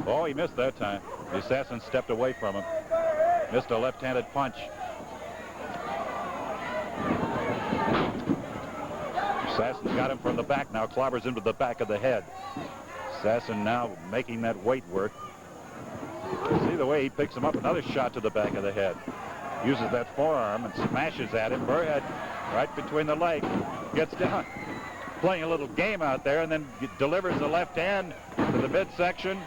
Oh, he missed that time. The assassin stepped away from him. Missed a left-handed punch. Assassin's got him from the back now, clobbers into the back of the head. Assassin now making that weight work. See the way he picks him up. Another shot to the back of the head. Uses that forearm and smashes at him. Burrhead right between the legs. Gets down. Playing a little game out there, and then delivers the left hand to the midsection.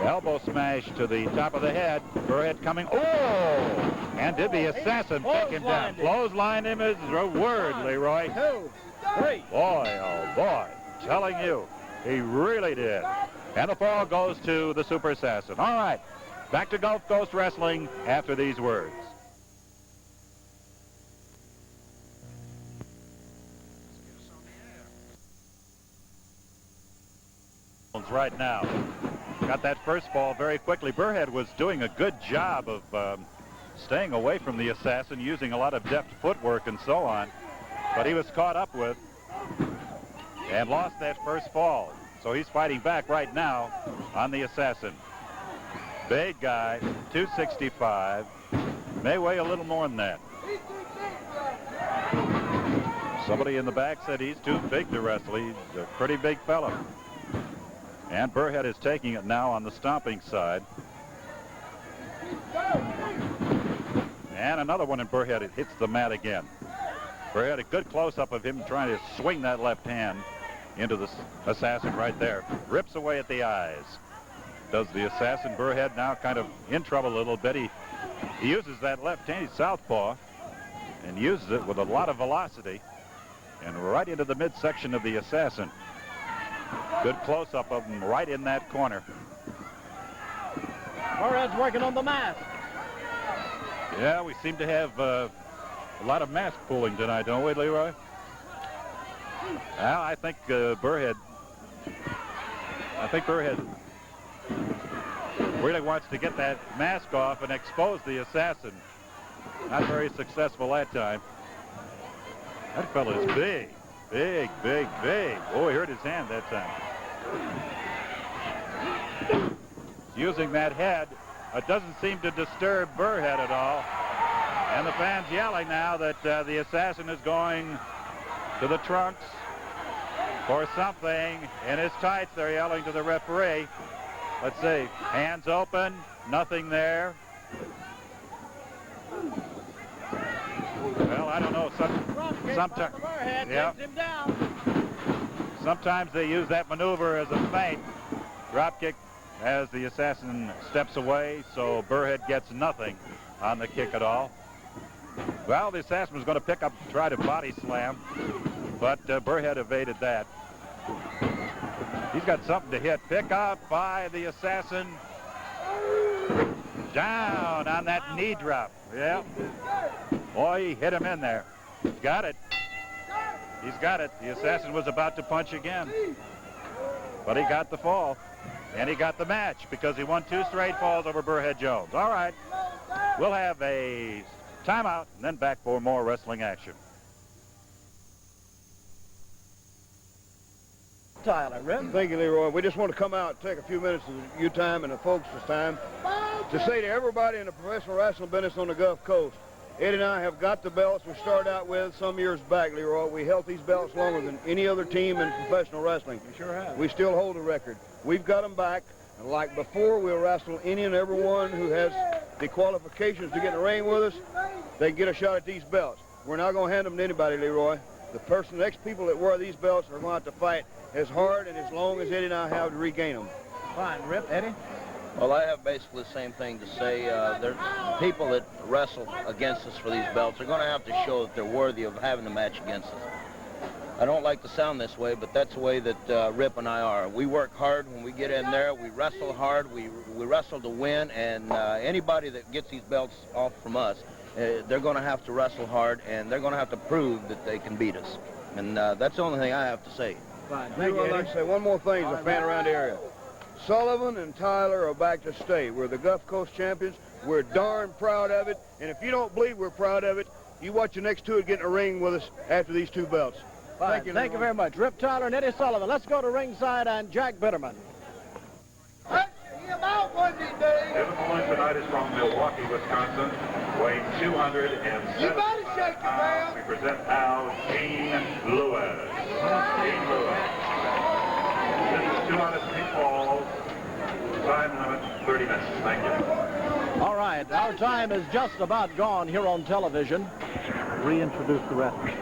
Elbow smash to the top of the head. Burrhead coming. Oh! And did the assassin pick him down? Clotheslined him is a word, Leroy. 2, 3. Boy, oh boy. Telling you, he really did. And the fall goes to the Super Assassin. All right, back to Gulf Coast Wrestling after these words. Right now. Got that first fall very quickly. Burrhead was doing a good job of staying away from the assassin, using a lot of deft footwork and so on. But he was caught up with and lost that first fall. So he's fighting back right now on the assassin. Big guy, 265. May weigh a little more than that. Somebody in the back said he's too big to wrestle. He's a pretty big fella. And Burrhead is taking it now on the stomping side. And another one in Burrhead. It hits the mat again. Burrhead, a good close-up of him trying to swing that left hand into the assassin right there. Rips away at the eyes. Does the assassin. Burrhead now kind of in trouble a little bit. He uses that left hand, he's southpaw, and uses it with a lot of velocity. And right into the midsection of the assassin. Good close-up of him right in that corner. Burrhead's working on the mask. Yeah, we seem to have a lot of mask pulling tonight, don't we, Leroy? Well, I think Burrhead really wants to get that mask off and expose the assassin. Not very successful that time. That fella is big. Big, big, big. Oh, he hurt his hand that time. Using that head. It doesn't seem to disturb Burrhead at all. And the fans yelling now that the assassin is going to the trunks for something. In his tights, they're yelling to the referee. Let's see. Hands open. Nothing there. Well, I don't know. Sometimes, yeah. Sometimes they use that maneuver as a feint. Drop kick as the assassin steps away, so Burrhead gets nothing on the kick at all. Well, the assassin was going to pick up, try to body slam, but Burrhead evaded that. He's got something to hit. Pick up by the assassin. Down on that knee drop. Yeah. Boy, he hit him in there. He's got it. He's got it. The assassin was about to punch again. But he got the fall. And he got the match because he won 2 straight falls over Burrhead Jones. All right. We'll have a timeout and then back for more wrestling action. Tyler, Rip. Thank you, Leroy. We just want to come out and take a few minutes of your time and the folks' time to say to everybody in the professional wrestling business on the Gulf Coast, Eddie and I have got the belts we started out with some years back, Leroy. We held these belts longer than any other team in professional wrestling. You sure have. We still hold the record. We've got them back. And like before, we'll wrestle any and everyone who has the qualifications to get in the ring with us. They get a shot at these belts. We're not going to hand them to anybody, Leroy. The next people that wear these belts are going to have to fight as hard and as long as Eddie and I have to regain them. Fine, Rip. Eddie? Well, I have basically the same thing to say. There's people that wrestle against us for these belts are going to have to show that they're worthy of having a match against us. I don't like to sound this way, but that's the way that Rip and I are. We work hard when we get in there. We wrestle hard. We wrestle to win, and anybody that gets these belts off from us, they're going to have to wrestle hard, and they're going to have to prove that they can beat us. And that's the only thing I have to say. Fine. Thank you, I'd like to say one more thing as a fan around the area. Sullivan and Tyler are back to stay. We're the Gulf Coast champions. We're darn proud of it. And if you don't believe we're proud of it, you watch the next two get in the ring with us after these 2 belts. Fine. Thank you very much. Rip Tyler and Eddie Sullivan. Let's go to ringside and Jack Bitterman. The opponent tonight is from Milwaukee, Wisconsin, weighing 275 pounds. We present now Gene Lewis. Gene Lewis. This is 2 out of 3 falls. Time limit 30 minutes. Thank you. All right, our time is just about gone here on television. Reintroduce the wrestler.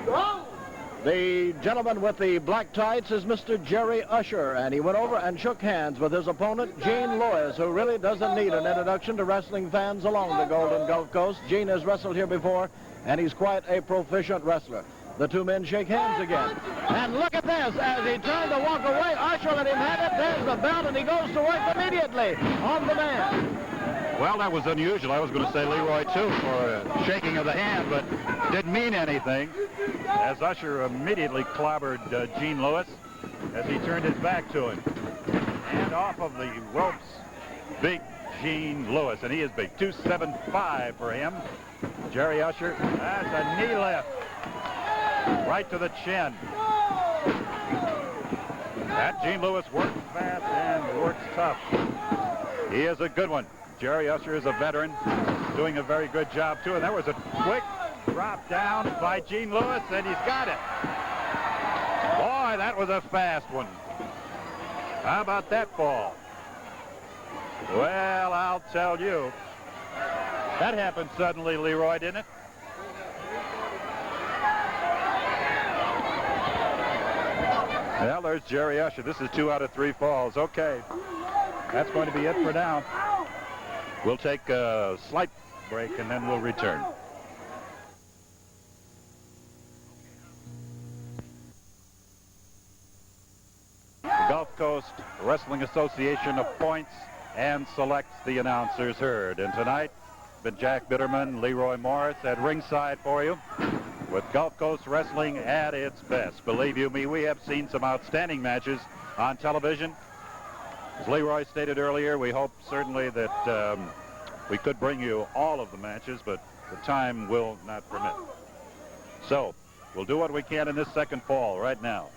The gentleman with the black tights is Mr. Jerry Usher, and he went over and shook hands with his opponent, Gene Lewis, who really doesn't need an introduction to wrestling fans along the Golden Gulf Coast. Gene has wrestled here before, and he's quite a proficient wrestler. The 2 men shake hands again. And look at this. As he turned to walk away, Usher let him have it. There's the belt, and he goes to work immediately on the man. Well, that was unusual. I was going to say Leroy, too, for a shaking of the hand, but didn't mean anything, as Usher immediately clobbered Gene Lewis as he turned his back to him. And off of the ropes, big Gene Lewis, and he is big. 275 for him. Jerry Usher, that's a knee lift. Right to the chin. That Gene Lewis works fast and works tough. He is a good one. Jerry Usher is a veteran, doing a very good job, too. And that was a quick drop down by Gene Lewis, and he's got it. Boy, that was a fast one. How about that fall? Well, I'll tell you. That happened suddenly, Leroy, didn't it? Well, there's Jerry Usher. This is 2 out of 3 falls. Okay. That's going to be it for now. We'll take a slight break, and then we'll return. The Gulf Coast Wrestling Association appoints and selects the announcers heard. And tonight, been Jack Bitterman, Leroy Morris at ringside for you, with Gulf Coast Wrestling at its best. Believe you me, we have seen some outstanding matches on television. As Leroy stated earlier, we hope certainly that we could bring you all of the matches, but the time will not permit. So, we'll do what we can in this second fall right now.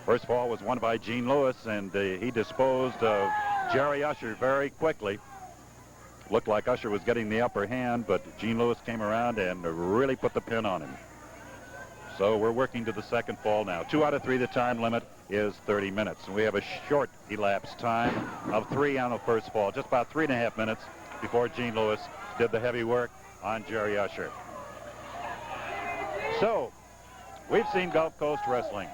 First fall was won by Gene Lewis, and he disposed of Jerry Usher very quickly. Looked like Usher was getting the upper hand, but Gene Lewis came around and really put the pin on him. So we're working to the second fall now. 2 out of 3, the time limit is 30 minutes. And we have a short elapsed time of 3 on the first fall, just about 3.5 minutes before Gene Lewis did the heavy work on Jerry Usher. So, we've seen Gulf Coast Wrestling,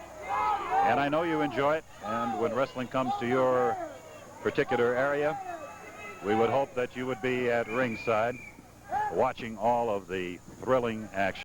and I know you enjoy it. And when wrestling comes to your particular area, we would hope that you would be at ringside watching all of the thrilling action.